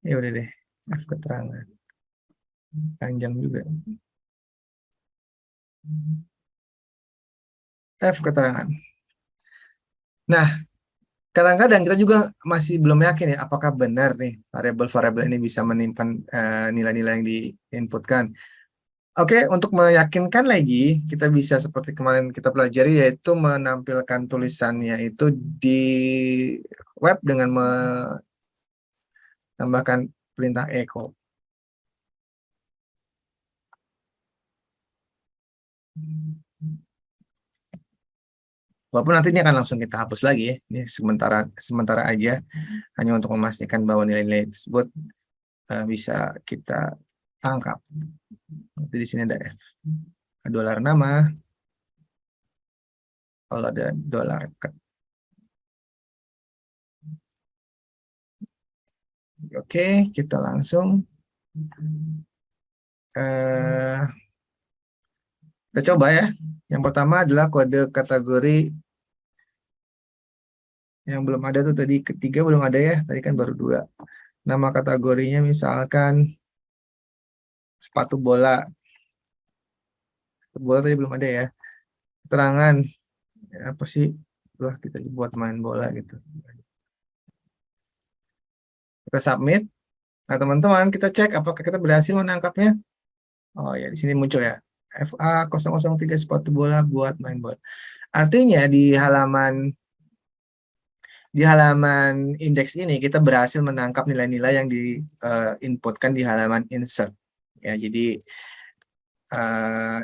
Ya udah deh, F keterangan. Panjang juga. F keterangan. Nah, kadang-kadang kita juga masih belum yakin ya apakah benar nih variabel-variabel ini bisa menyimpan nilai-nilai yang diinputkan. Oke, untuk meyakinkan lagi, kita bisa seperti kemarin kita pelajari yaitu menampilkan tulisannya itu di web dengan menambahkan perintah echo. Walaupun nanti ini akan langsung kita hapus lagi ya. Ini sementara aja hanya untuk memastikan bahwa nilai-nilai tersebut bisa kita tangkap. Nanti di sini ada F. Dolar nama, kalau ada dolar cut. Oke, kita langsung eh, kita coba ya. Yang pertama adalah kode kategori yang belum ada tuh tadi, ketiga belum ada ya, tadi kan baru dua. Nama kategorinya misalkan sepatu bola. Sepatu bola tadi belum ada ya. Keterangan ya, apa sih? Wah, kita buat main bola gitu. Kita submit. Nah, teman-teman, kita cek apakah kita berhasil menangkapnya. Oh ya, di sini muncul ya. FA003 sepatu bola buat main bola. Artinya di halaman indeks ini kita berhasil menangkap nilai-nilai yang diinputkan di halaman insert. Ya, jadi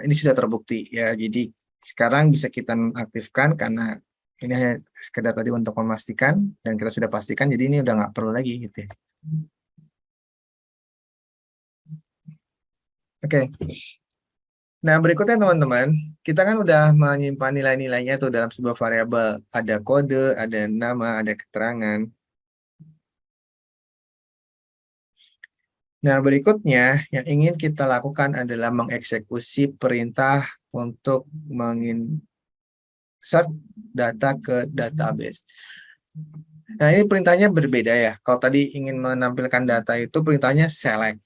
ini sudah terbukti ya. Jadi sekarang bisa kita aktifkan karena ini hanya sekedar tadi untuk memastikan dan kita sudah pastikan. Jadi ini udah nggak perlu lagi gitu ya. Oke. Nah, berikutnya teman-teman, kita kan udah menyimpan nilai-nilainya tuh dalam sebuah variabel. Ada kode, ada nama, ada keterangan. Nah, berikutnya yang ingin kita lakukan adalah mengeksekusi perintah untuk menginsert data ke database. Nah, ini perintahnya berbeda ya. Kalau tadi ingin menampilkan data itu perintahnya select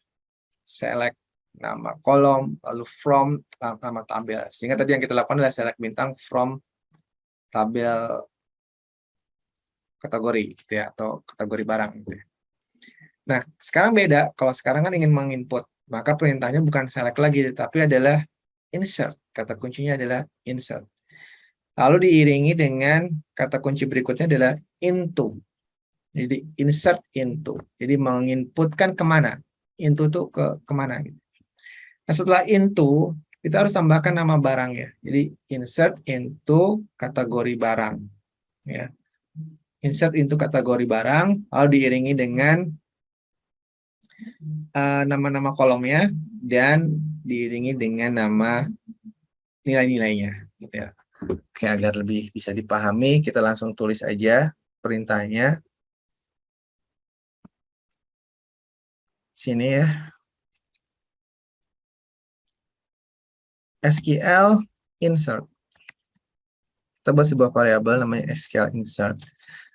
nama kolom, lalu from nama tabel. Sehingga tadi yang kita lakukan adalah select bintang from tabel kategori gitu ya, atau kategori barang gitu ya. Nah, sekarang beda. Kalau sekarang kan ingin menginput, maka perintahnya bukan select lagi, tapi adalah insert. Kata kuncinya adalah insert. Lalu diiringi dengan kata kunci berikutnya adalah into. Jadi insert into. Jadi menginputkan kemana? Into itu kemana gitu. Nah, setelah into, kita harus tambahkan nama barang ya. Jadi insert into kategori barang. Ya. Insert into kategori barang, lalu diiringi dengan nama-nama kolomnya dan diiringi dengan nama nilai-nilainya. Gitu ya. Oke, agar lebih bisa dipahami, kita langsung tulis aja perintahnya. Sini ya. SQL insert. Kita buat sebuah variabel namanya SQL insert.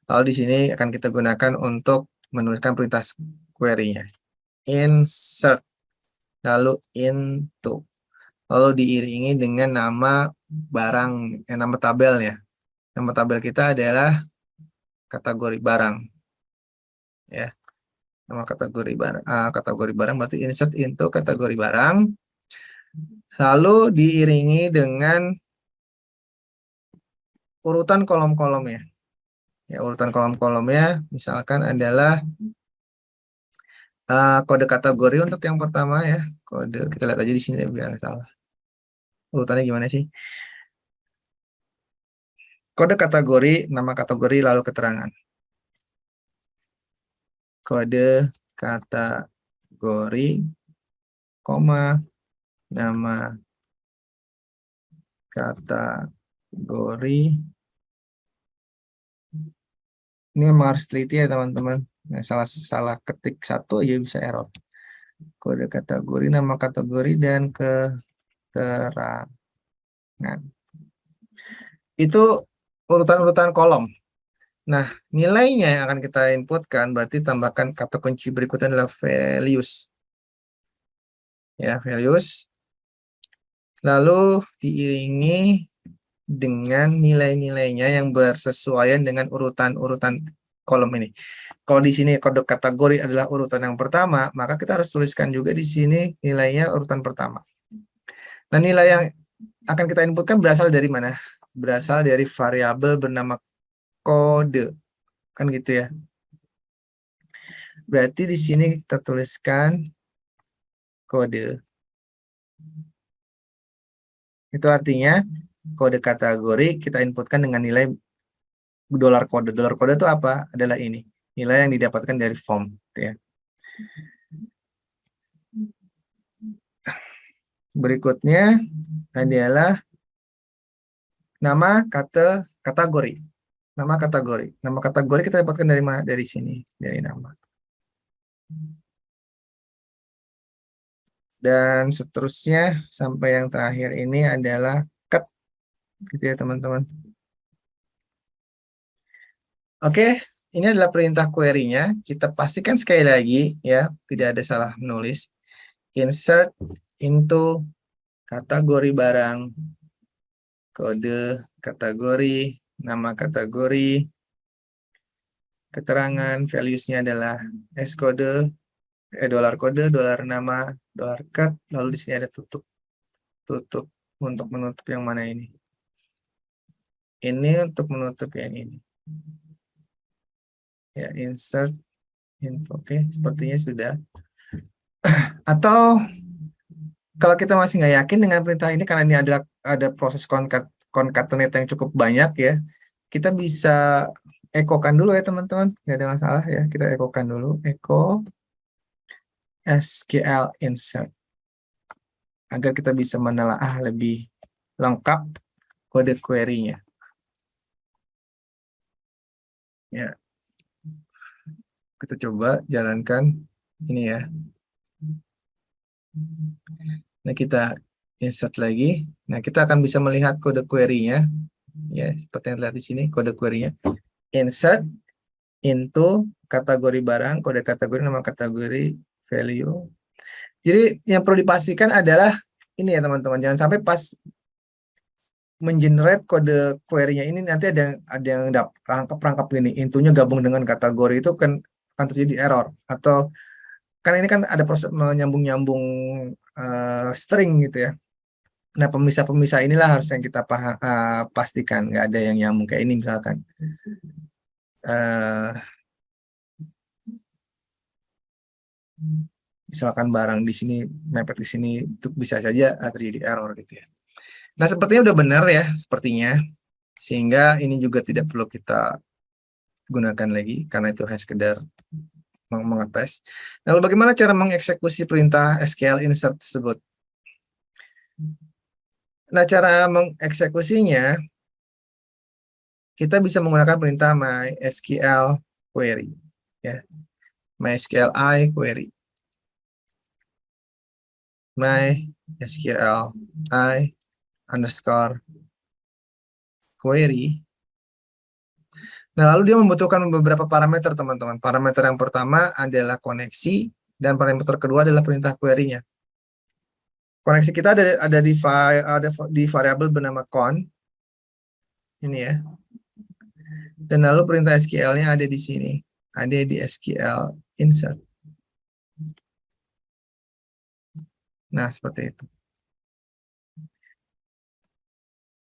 Lalu di sini akan kita gunakan untuk menuliskan perintah query-nya. Insert. Lalu into. Lalu diiringi dengan nama barang, nama tabelnya. Nama tabel kita adalah kategori barang. Ya. Nama kategori barang berarti insert into kategori barang. Lalu diiringi dengan urutan kolom-kolomnya. Ya, urutan kolom-kolomnya misalkan adalah kode kategori untuk yang pertama ya. Kode kita lihat aja di sini biar salah. Urutannya gimana sih? Kode kategori, nama kategori lalu keterangan. Kode kategori, koma, nama kategori. Ini memang harus teliti ya teman-teman. Nah, salah ketik satu aja bisa error. Kode kategori, nama kategori, dan keterangan. Itu urutan-urutan kolom. Nah, nilainya yang akan kita inputkan berarti tambahkan kata kunci berikutnya adalah values. Ya, values. lalu diiringi dengan nilai-nilainya yang bersesuaian dengan urutan-urutan kolom ini. Kalau di sini kode kategori adalah urutan yang pertama, maka kita harus tuliskan juga di sini nilainya urutan pertama. Nah, nilai yang akan kita inputkan berasal dari mana? Berasal dari variabel bernama kode. Kan gitu ya. Berarti di sini kita tuliskan kode. Itu artinya kode kategori kita inputkan dengan nilai dolar kode. Dolar kode itu apa? Adalah ini. Nilai yang didapatkan dari form. Gitu ya. Berikutnya adalah nama kategori. Nama kategori. Nama kategori kita dapatkan dari mana? Dari sini. Dari nama. Dan seterusnya sampai yang terakhir ini adalah cut. Gitu ya teman-teman. Oke, ini adalah perintah query-nya. Kita pastikan sekali lagi ya, tidak ada salah menulis. Insert into kategori barang, kode kategori, nama kategori, keterangan values-nya adalah skode, dolar kode, dolar nama, dolar cut, lalu di sini ada tutup. Tutup untuk menutup yang mana ini? Ini untuk menutup yang ini. Ya, insert. Oke, sepertinya sudah. Atau kalau kita masih nggak yakin dengan perintah ini karena ini ada proses concatenate yang cukup banyak ya, kita bisa ekokan dulu ya teman-teman, nggak ada masalah ya, kita ekokan dulu, echo SQL insert agar kita bisa menelaah lebih lengkap kode query-nya. Ya, kita coba jalankan ini ya. Nah, kita insert lagi. Nah, kita akan bisa melihat kode query-nya. Ya, seperti yang terlihat di sini, kode query-nya. Insert into kategori barang, kode kategori, nama kategori, value. Jadi, yang perlu dipastikan adalah ini ya, teman-teman. Jangan sampai pas mengenerate kode query-nya ini nanti ada yang rangkap ini. Intinya gabung dengan kategori itu kan akan terjadi error. Atau kan ini kan ada proses menyambung-nyambung string gitu ya. Nah, pemisah-pemisah inilah harus yang kita pastikan, nggak ada yang nyambung kayak ini misalkan. Misalkan barang di sini mepet di sini, itu bisa saja terjadi error gitu ya. Nah, sepertinya udah benar ya, sepertinya. Sehingga ini juga tidak perlu kita gunakan lagi, karena itu hanya sekedar mengetes. Lalu bagaimana cara mengeksekusi perintah SQL insert tersebut? Nah, cara mengeksekusinya, kita bisa menggunakan perintah MySQL query. Ya. MySQL query. MySQL underscore query. Nah, lalu dia membutuhkan beberapa parameter, teman-teman. Parameter yang pertama adalah koneksi, dan parameter kedua adalah perintah query-nya. Koneksi kita ada di variabel bernama con. Ini ya. Dan lalu perintah SQL-nya ada di sini. Ada di SQL insert. Nah, seperti itu.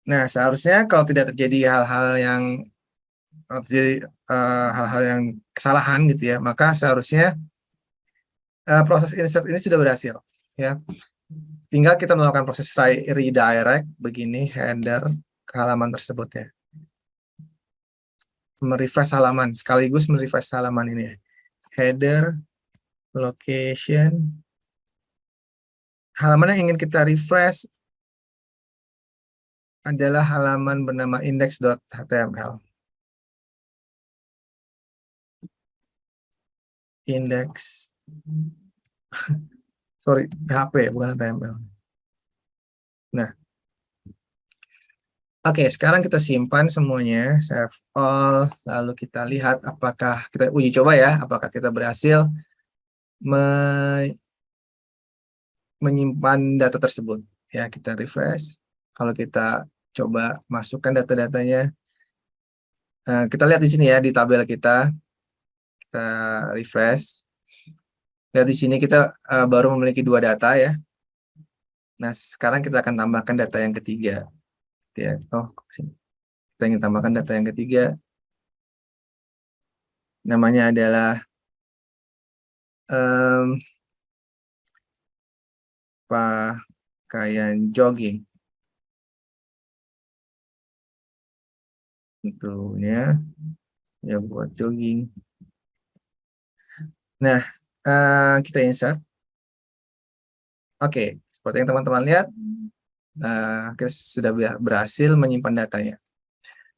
Nah, seharusnya kalau tidak terjadi hal-hal yang kesalahan gitu ya, maka seharusnya proses insert ini sudah berhasil ya. Tinggal kita melakukan proses redirect begini header ke halaman tersebut ya. Merefresh halaman sekaligus merefresh halaman ini ya. Header location halaman yang ingin kita refresh adalah halaman bernama index.html. Index sorry, PHP bukan HTML. Nah, oke, sekarang kita simpan semuanya, save all, lalu kita lihat apakah kita uji coba ya, apakah kita berhasil menyimpan data tersebut. Ya, kita refresh. Kalau kita coba masukkan data-datanya, kita lihat di sini ya, di tabel kita refresh. Lihat di sini kita baru memiliki 2 data ya. Nah, sekarang kita akan tambahkan data yang ketiga. Ya, kita ingin tambahkan data yang ketiga. Namanya adalah pakaian jogging. Tentunya ya buat jogging. Nah, kita insert. Oke, seperti yang teman-teman lihat, kita sudah berhasil menyimpan datanya.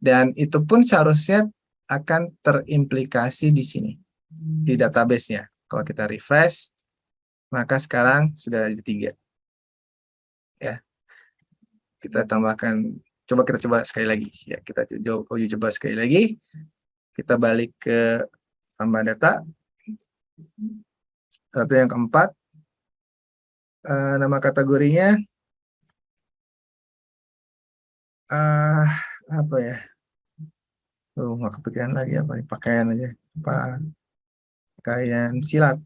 Dan itu pun seharusnya akan terimplikasi di sini, di database-nya. Kalau kita refresh, maka sekarang sudah ada 3. Ya, kita tambahkan, kita coba sekali lagi. Ya, kita uji coba sekali lagi. Kita balik ke tambah data. Satu yang keempat, nama kategorinya apa ya? Nggak kepikiran lagi apa nih, pakaian aja. Pakaian silat.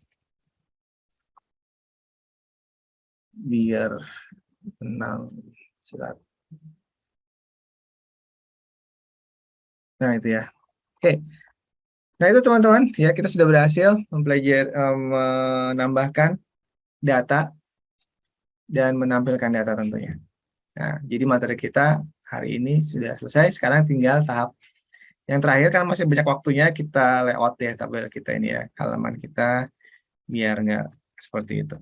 Biar tenang silat. Nah, itu ya. Oke. Nah, itu teman-teman, ya kita sudah berhasil menambahkan data dan menampilkan data tentunya. Nah, jadi materi kita hari ini sudah selesai. Sekarang tinggal tahap yang terakhir, kan masih banyak waktunya, kita layout ya tabel kita ini ya, halaman kita, biar nggak seperti itu.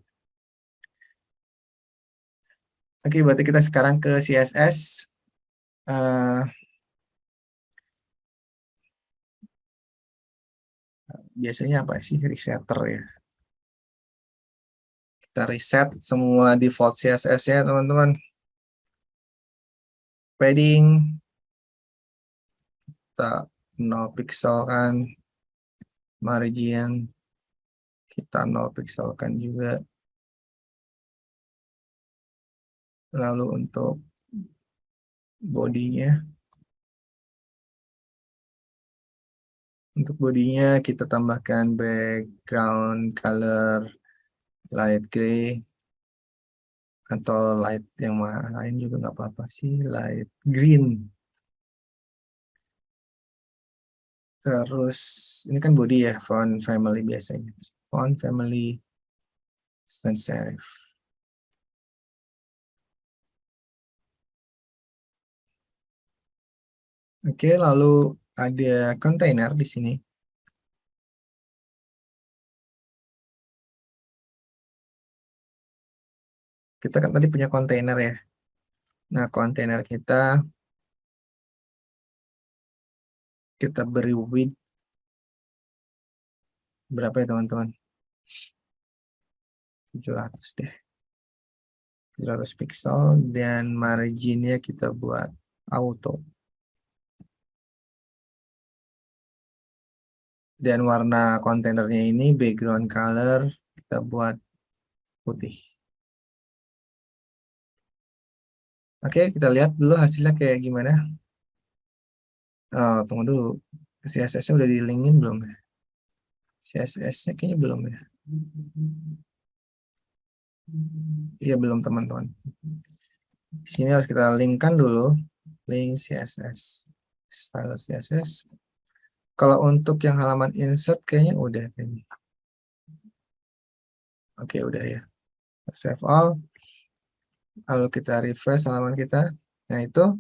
Oke, berarti kita sekarang ke CSS. Biasanya apa sih resetter ya? Kita reset semua default CSS-nya teman-teman. Padding, kita 0 pixel kan. Margin, kita 0 pixel kan juga. Lalu untuk bodinya, kita tambahkan background color light gray, atau light yang lain juga nggak apa-apa sih, light green. Terus ini kan body ya, font family biasanya, font family sans serif. Oke, lalu ada kontainer di sini. Kita kan tadi punya kontainer ya. Nah, kontainer kita beri width berapa ya teman-teman? 700 deh. 700 pixel, dan marginnya kita buat auto. Dan warna kontainernya ini background color kita buat putih. Oke, kita lihat dulu hasilnya kayak gimana. Oh, tunggu dulu. CSS-nya udah di-linkin belum ya? CSS-nya kayaknya belum ya. Iya, belum teman-teman. Di sini harus kita linkkan dulu. Link CSS. Style CSS. Kalau untuk yang halaman insert kayaknya udah. Oke, udah ya. Save all. Lalu kita refresh halaman kita. Nah, itu.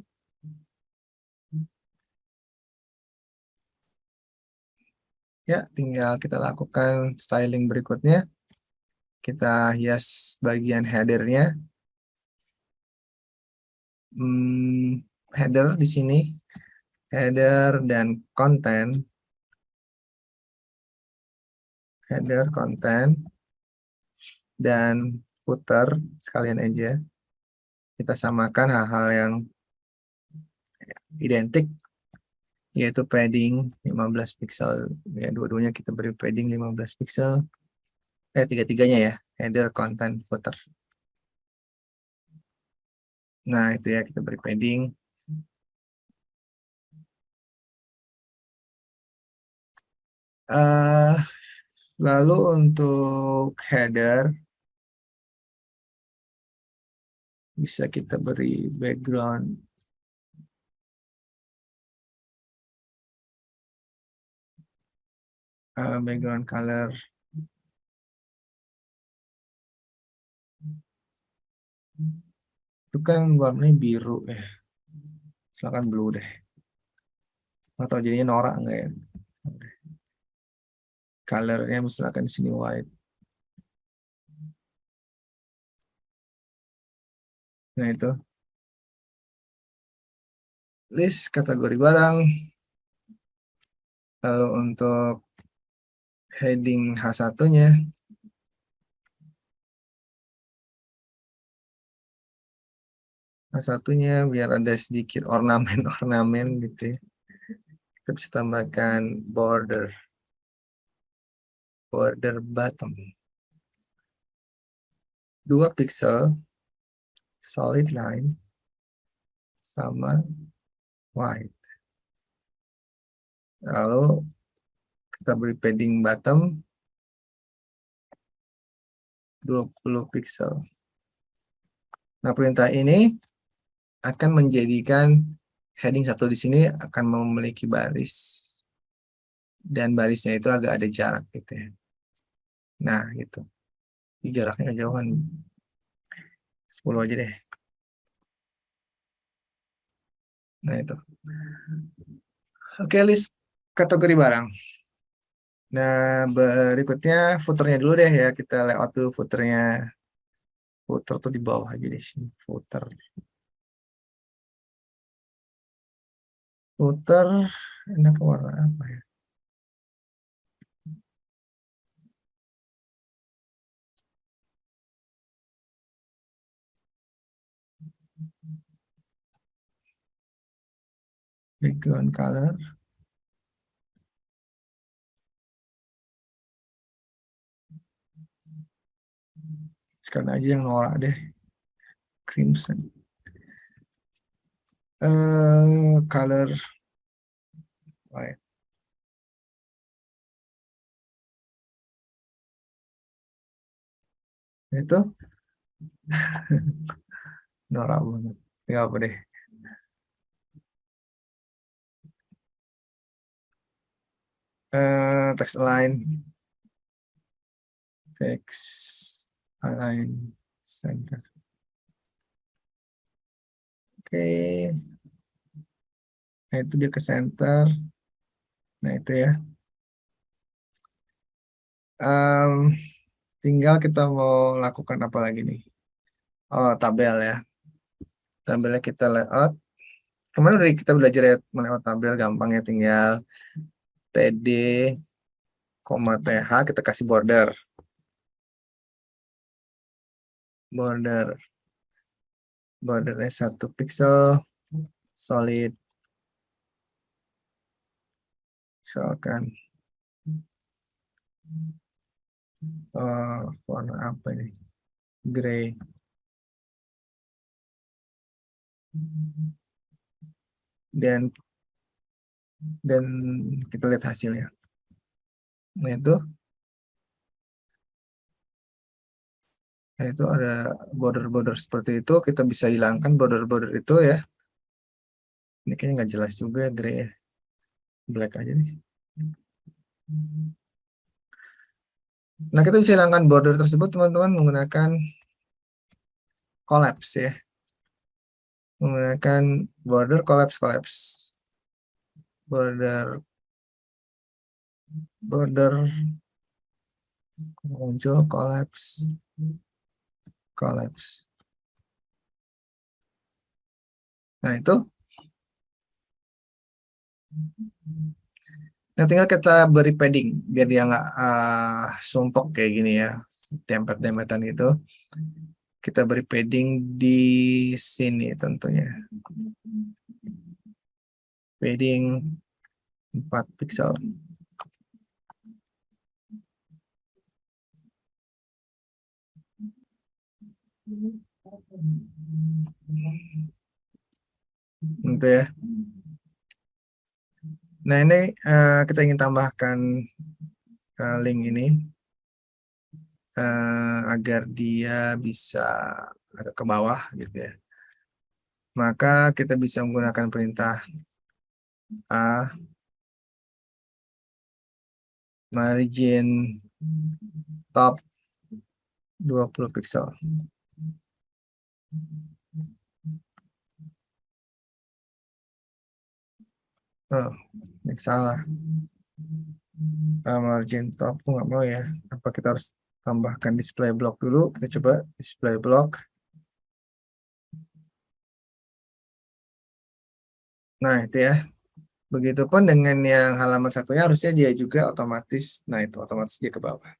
Ya, tinggal kita lakukan styling berikutnya. Kita hias bagian header-nya. Header di sini. Header dan konten. Header, konten, dan footer sekalian aja. Kita samakan hal-hal yang identik, yaitu padding 15 pixel. Ya, dua-duanya kita beri padding 15 pixel. Tiga-tiganya ya, header, konten, footer. Nah, itu ya, kita beri padding. eh Lalu untuk header, bisa kita beri background color. Itu kan warnanya biru ya. Silakan blue deh. Atau jadinya norak enggak ya? Colornya misalkan di sini white. Nah, itu list kategori barang. Lalu untuk heading H1-nya, H1-nya biar ada sedikit ornamen-ornamen gitu ya. Kita bisa tambahkan border bottom 2 pixel solid line sama white. Lalu kita beri padding bottom 20 pixel. Nah, perintah ini akan menjadikan heading 1 di sini akan memiliki baris, dan barisnya itu agak ada jarak gitu ya. Nah, gitu. Ini jaraknya kejauhan 10 aja deh. Nah, itu. Oke, list kategori barang. Nah, berikutnya footernya dulu deh ya. Kita layout dulu footernya. Footer tuh di bawah aja di sini. Footer enak warna apa ya? Background color. Sekarang aja yang norak deh. Crimson. Color white. Itu norak banget. Ya apa deh. Text align. Text align center. Oke. Nah, itu dia ke center. Nah, itu ya. Em, Tinggal kita mau lakukan apa lagi nih? Oh, tabel ya. Tabelnya kita layout. Kemarin udah kita belajar ya melewat tabel, gampang ya, tinggal TD, TH kita kasih bordernya 1 pixel solid, misalkan warna apa ini, gray. Dan kita lihat hasilnya. Nah itu ada border-border seperti itu. Kita bisa hilangkan border-border itu ya. Ini kayaknya nggak jelas juga, gray ya. Black aja nih. Nah, kita bisa hilangkan border tersebut teman-teman menggunakan collapse ya. Menggunakan border collapse. Border muncul collapse. Nah, itu. Nah, tinggal kita beri padding biar dia nggak sumpok kayak gini ya, dempet-dempetan gitu. Kita beri padding di sini tentunya. Padding 4 pixel. Gitu ya. Nah, ini kita ingin tambahkan link ini agar dia bisa agak ke bawah gitu ya. Maka kita bisa menggunakan perintah A, margin top 20 pixel. Oh, ini salah. Margin top tuh nggak mau ya. Apa kita harus tambahkan display block dulu? Kita coba display block. Nah, itu ya. Begitupun dengan yang halaman satunya harusnya dia juga otomatis. Nah, itu otomatis dia ke bawah.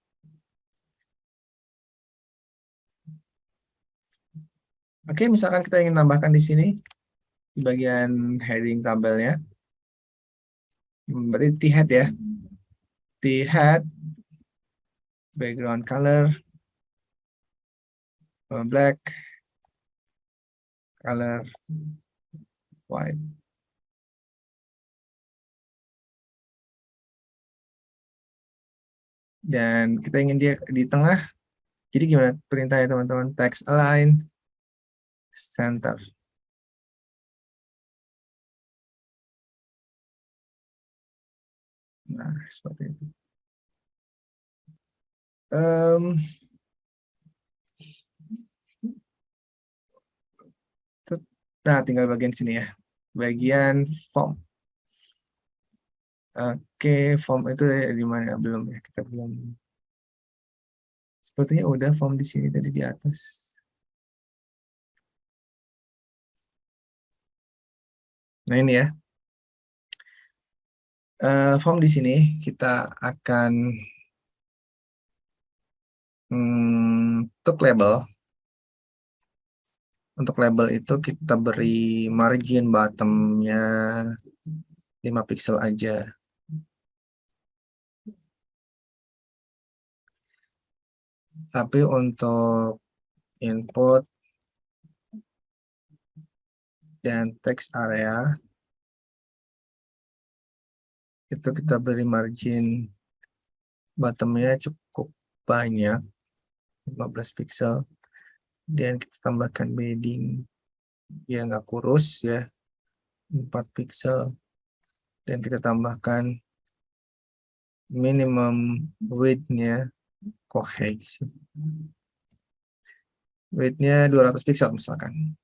Oke, misalkan kita ingin tambahkan di sini di bagian heading tabelnya. Berarti t-head ya. T-head background color black, color white. Dan kita ingin dia di tengah. Jadi gimana perintahnya teman-teman? Text align center. Nah, seperti itu. Nah, tinggal bagian sini ya. Bagian form. Oke, form itu di mana? Belum ya, kita belum. Sepertinya udah form di sini tadi di atas. Nah, ini ya. Form di sini kita akan untuk label. Untuk label itu kita beri margin bottomnya 5 pixel aja. Tapi untuk input dan text area itu kita beri margin bottomnya cukup banyak, 15 pixel, dan kita tambahkan padding yang nggak kurus ya, 4 pixel, dan kita tambahkan minimum width-nya cohesion, width-nya 200 pixel misalkan.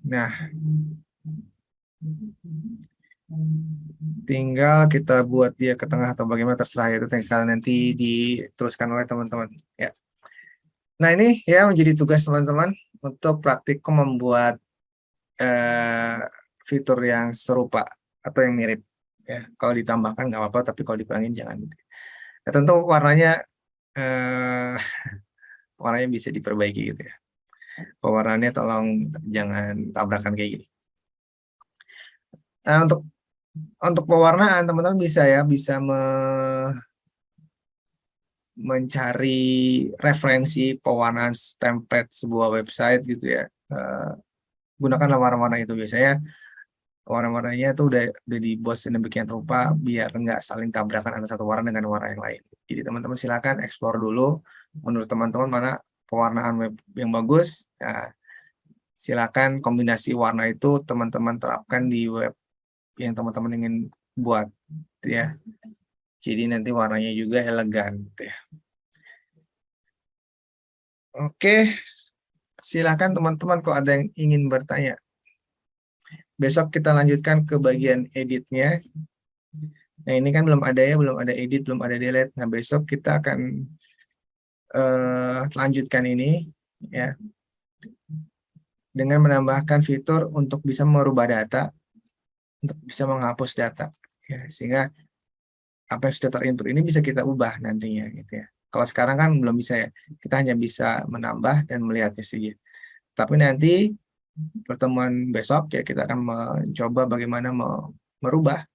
Nah, tinggal kita buat dia ke tengah atau bagaimana terserah, itu tinggal nanti diteruskan oleh teman-teman ya. Nah, ini ya menjadi tugas teman-teman untuk praktikum membuat fitur yang serupa atau yang mirip ya. Kalau ditambahkan nggak apa-apa, tapi kalau dikurangin jangan. Ya, tentu warnanya warnanya bisa diperbaiki gitu ya. Pewarnaannya tolong jangan tabrakan kayak gini. Nah, untuk pewarnaan teman-teman bisa ya, bisa mencari referensi pewarnaan template sebuah website gitu ya. Gunakanlah warna-warna itu, biasanya warna-warnanya itu udah dibuat sedemikian rupa biar nggak saling tabrakan antara satu warna dengan warna yang lain. Jadi teman-teman silakan explore dulu menurut teman-teman mana pewarnaan web yang bagus. Nah, silakan kombinasi warna itu teman-teman terapkan di web yang teman-teman ingin buat ya. Jadi nanti warnanya juga elegan gitu ya. Oke, silakan teman-teman kalau ada yang ingin bertanya. Besok kita lanjutkan ke bagian editnya. Nah, ini kan belum ada ya, belum ada edit, belum ada delete. Nah, besok kita akan lanjutkan ini ya dengan menambahkan fitur untuk bisa merubah data, untuk bisa menghapus data ya, sehingga apa yang sudah terinput ini bisa kita ubah nantinya gitu ya. Kalau sekarang kan belum bisa ya, kita hanya bisa menambah dan melihatnya saja. Tapi nanti pertemuan besok ya kita akan mencoba bagaimana merubah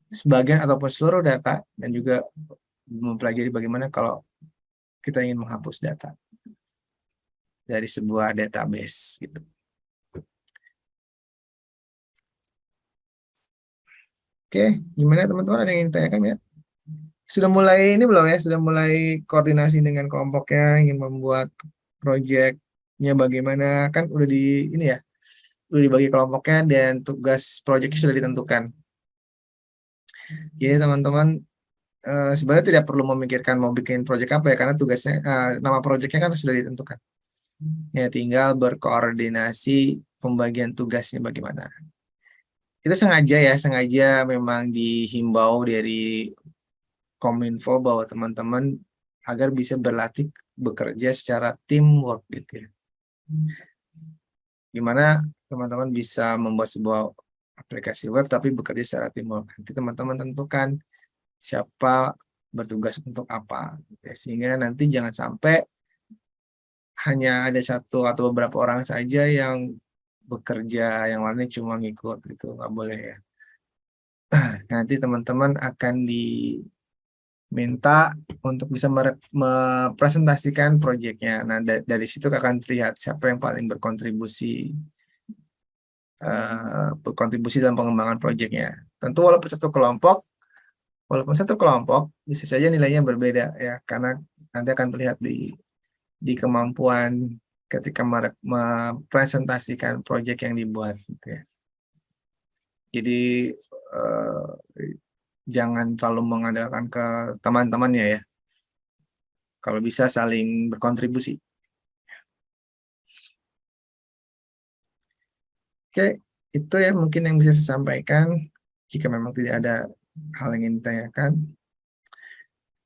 sebagian ataupun seluruh data dan juga mempelajari bagaimana kalau kita ingin menghapus data dari sebuah database gitu. Oke, gimana teman-teman, ada yang ingin tanyakan ya? Sudah mulai ini belum ya? Sudah mulai koordinasi dengan kelompoknya, ingin membuat proyeknya bagaimana? Kan udah di ini ya, udah dibagi kelompoknya dan tugas proyeknya sudah ditentukan. Jadi teman-teman sebenarnya tidak perlu memikirkan mau bikin proyek apa ya, karena tugasnya nama proyeknya kan sudah ditentukan. Ya tinggal berkoordinasi pembagian tugasnya bagaimana. Itu sengaja ya, sengaja memang dihimbau dari Kominfo bahwa teman-teman agar bisa berlatih bekerja secara teamwork gitu ya. Gimana teman-teman bisa membuat sebuah aplikasi web tapi bekerja secara teamwork. Nanti teman-teman tentukan siapa bertugas untuk apa. Gitu ya. Sehingga nanti jangan sampai hanya ada satu atau beberapa orang saja yang bekerja, yang lainnya cuma ngikut gitu, nggak boleh ya. Nanti teman-teman akan diminta untuk bisa mepresentasikan proyeknya. Nah, dari situ akan terlihat siapa yang paling berkontribusi dalam pengembangan proyeknya. Tentu walaupun satu kelompok bisa saja nilainya berbeda ya, karena nanti akan terlihat di kemampuan ketika mepresentasikan proyek yang dibuat gitu ya. Jadi eh, jangan terlalu mengandalkan ke teman-temannya ya. Kalau bisa saling berkontribusi. Oke, itu ya mungkin yang bisa saya sampaikan. Jika memang tidak ada hal yang ingin ditanyakan,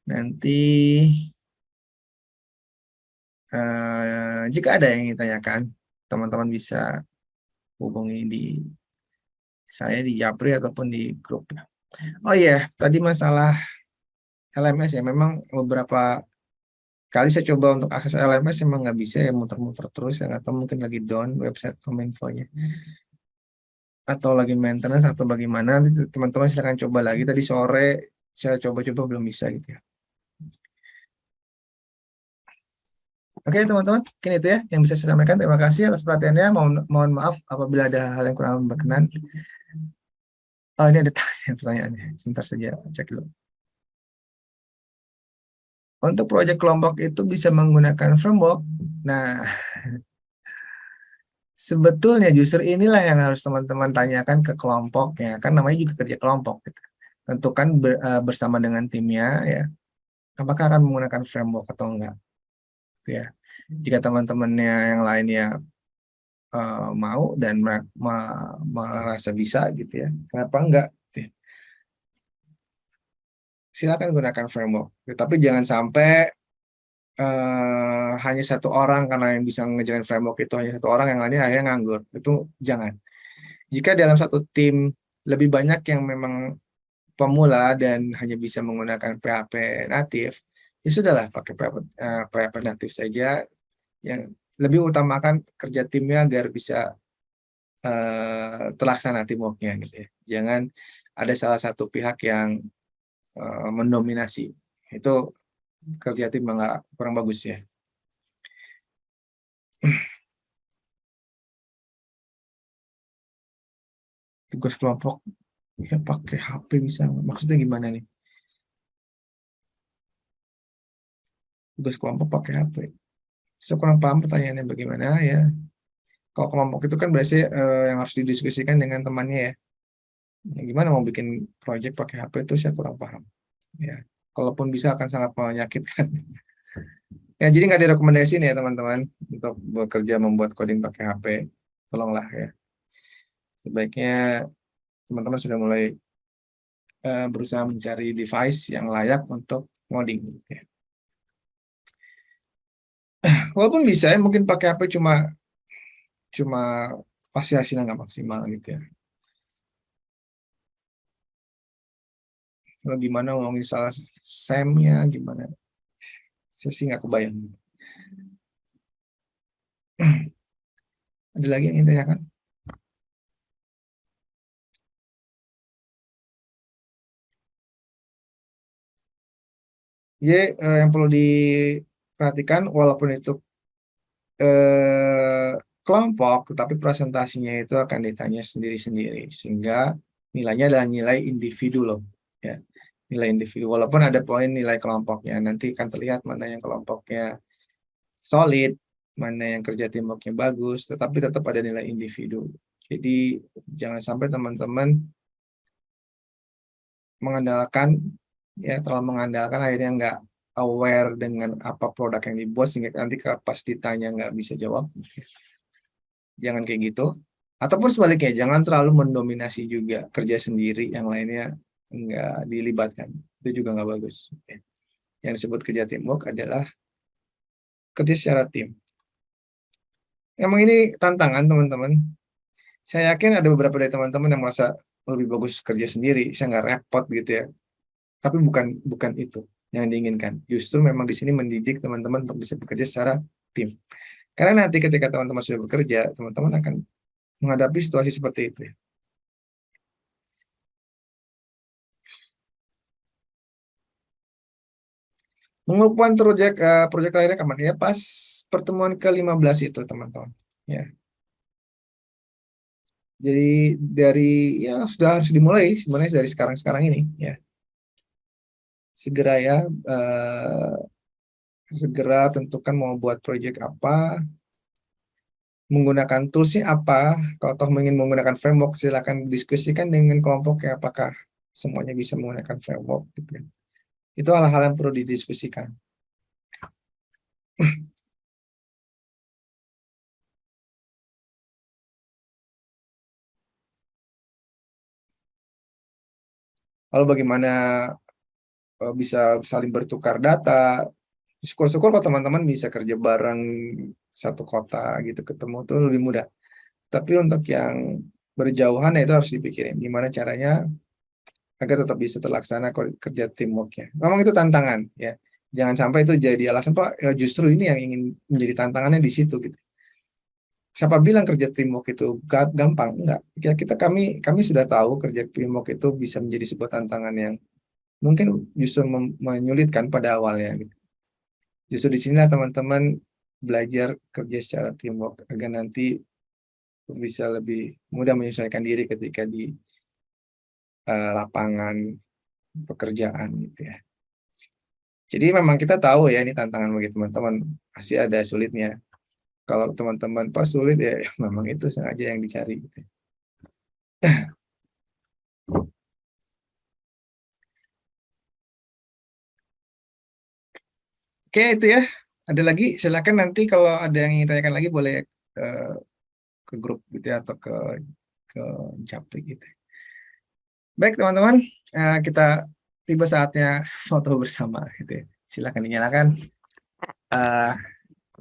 nanti jika ada yang ingin ditanyakan, teman-teman bisa hubungi di saya di Japri ataupun di grup. Oh iya, tadi masalah LMS ya, memang beberapa kali saya coba untuk akses LMS emang nggak bisa ya, muter-muter terus ya, atau mungkin lagi down website Kominfo-nya atau lagi maintenance atau bagaimana. Nanti teman-teman silakan coba lagi. Tadi sore saya coba-coba belum bisa gitu ya. Oke teman-teman, mungkin itu ya yang bisa saya sampaikan. Terima kasih atas perhatiannya. Mohon maaf apabila ada hal yang kurang berkenan. Oh ini ada pertanyaannya. Sebentar saja cek dulu. Untuk proyek kelompok itu bisa menggunakan framework. Nah, sebetulnya justru inilah yang harus teman-teman tanyakan ke kelompoknya. Kan namanya juga kerja kelompok gitu. Tentukan bersama dengan timnya ya. Apakah akan menggunakan framework atau enggak. Gitu ya. Jika teman-temannya yang lainnya mau dan merasa bisa gitu ya. Kenapa enggak? Gitu ya. Silakan gunakan framework. Tapi jangan sampai hanya satu orang karena yang bisa ngejalan framework itu hanya satu orang, yang lainnya hanya nganggur. Itu jangan. Jika dalam satu tim lebih banyak yang memang pemula dan hanya bisa menggunakan PHP natif, ya sudahlah pakai PHP natif saja. Yang lebih utamakan kerja timnya agar bisa terlaksana teamworknya gitu ya. Jangan ada salah satu pihak yang mendominasi. Itu kerja tim nggak kurang bagus ya. Tugas kelompok ya pakai HP bisa. Maksudnya gimana nih? Tugas kelompok pakai HP. Saya kurang paham pertanyaannya bagaimana ya. Kalau kelompok itu kan biasanya yang harus didiskusikan dengan temannya ya. Ya, gimana mau bikin project pakai HP itu saya kurang paham. Ya, kalaupun bisa akan sangat menyakitkan. Ya, jadi nggak direkomendasiin ya teman-teman untuk bekerja membuat coding pakai HP. Tolonglah ya. Sebaiknya teman-teman sudah mulai berusaha mencari device yang layak untuk ngoding. Ya. Walaupun bisa ya, mungkin pakai HP cuma cuma pasti hasilnya nggak maksimal gitu ya. Kalau gimana mau install SAM-nya gimana? Saya sih nggak kebayang. Ada lagi yang ingin ditanyakan? Jadi yang perlu diperhatikan walaupun itu eh, kelompok, tetapi presentasinya itu akan ditanya sendiri-sendiri sehingga nilainya adalah nilai individu loh. Ya, nilai individu. Walaupun ada poin nilai kelompoknya, nanti akan terlihat mana yang kelompoknya solid, mana yang kerja teamworknya bagus, tetapi tetap ada nilai individu. Jadi jangan sampai teman-teman mengandalkan terlalu mengandalkan akhirnya nggak aware dengan apa produk yang dibuat sehingga nanti pas ditanya nggak bisa jawab. Jangan kayak gitu. Ataupun sebaliknya, jangan terlalu mendominasi juga kerja sendiri, yang lainnya nggak dilibatkan. Itu juga nggak bagus. Yang disebut kerja teamwork adalah kerja secara tim. Emang ini tantangan teman-teman. Saya yakin ada beberapa dari teman-teman yang merasa lebih bagus kerja sendiri, saya nggak repot gitu ya. Tapi bukan bukan itu yang diinginkan. Justru memang di sini mendidik teman-teman untuk bisa bekerja secara tim. Karena nanti ketika teman-teman sudah bekerja, teman-teman akan menghadapi situasi seperti itu ya. Mengukuhkan proyek lainnya kapan? Ya pas pertemuan ke-15 itu teman-teman. Ya. Jadi dari ya sudah harus dimulai sebenarnya dari sekarang-sekarang ini ya. Segera ya segera tentukan mau buat proyek apa, menggunakan toolsnya apa. Kalau toh ingin menggunakan framework, silakan diskusikan dengan kelompoknya apakah semuanya bisa menggunakan framework gitu ya. Itu hal-hal yang perlu didiskusikan. Lalu bagaimana bisa saling bertukar data. Syukur-syukur kalau teman-teman bisa kerja bareng satu kota gitu ketemu tuh lebih mudah. Tapi untuk yang berjauhan ya itu harus dipikirin gimana caranya agar tetap bisa terlaksana kerja teamworknya. Memang itu tantangan ya. Jangan sampai itu jadi alasan Pak, ya justru ini yang ingin menjadi tantangannya di situ gitu. Siapa bilang kerja teamwork itu gampang? Enggak. Ya kami sudah tahu kerja teamwork itu bisa menjadi sebuah tantangan yang mungkin justru menyulitkan pada awalnya gitu. Justru di sinilah teman-teman belajar kerja secara teamwork agar nanti bisa lebih mudah menyesuaikan diri ketika di lapangan pekerjaan gitu ya. Jadi memang kita tahu ya ini tantangan bagi teman-teman, pasti ada sulitnya. Kalau teman-teman pas sulit ya, ya memang itu sengaja yang dicari gitu. Oke itu ya. Ada lagi silakan nanti kalau ada yang ingin tanyakan lagi boleh eh, ke grup gitu ya atau ke Japri gitu. Baik teman-teman, kita tiba saatnya foto bersama gitu ya. Silakan dinyalakan eh,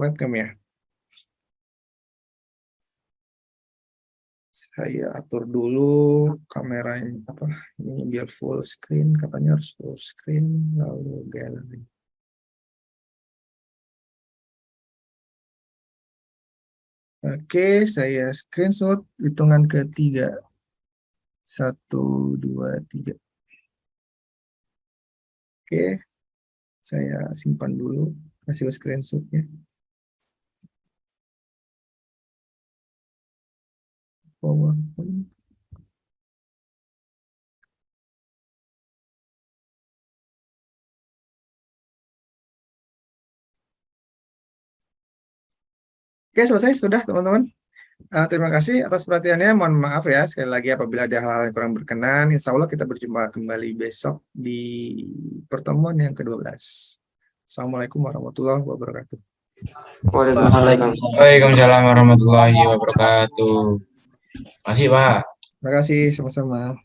webcam ya. Saya atur dulu kameranya apa ini biar full screen, katanya harus full screen lalu gallery. Oke, saya screenshot hitungan ketiga. Satu, dua, tiga. Oke, saya simpan dulu hasil screenshotnya. PowerPoint. Oke, selesai sudah teman-teman. Terima kasih atas perhatiannya. Mohon maaf ya sekali lagi apabila ada hal-hal yang kurang berkenan. Insya Allah kita berjumpa kembali besok di pertemuan yang ke-12. Assalamualaikum warahmatullahi wabarakatuh. Waalaikumsalam. Waalaikumsalam warahmatullahi wabarakatuh. Masih Pak. Terima kasih sama-sama.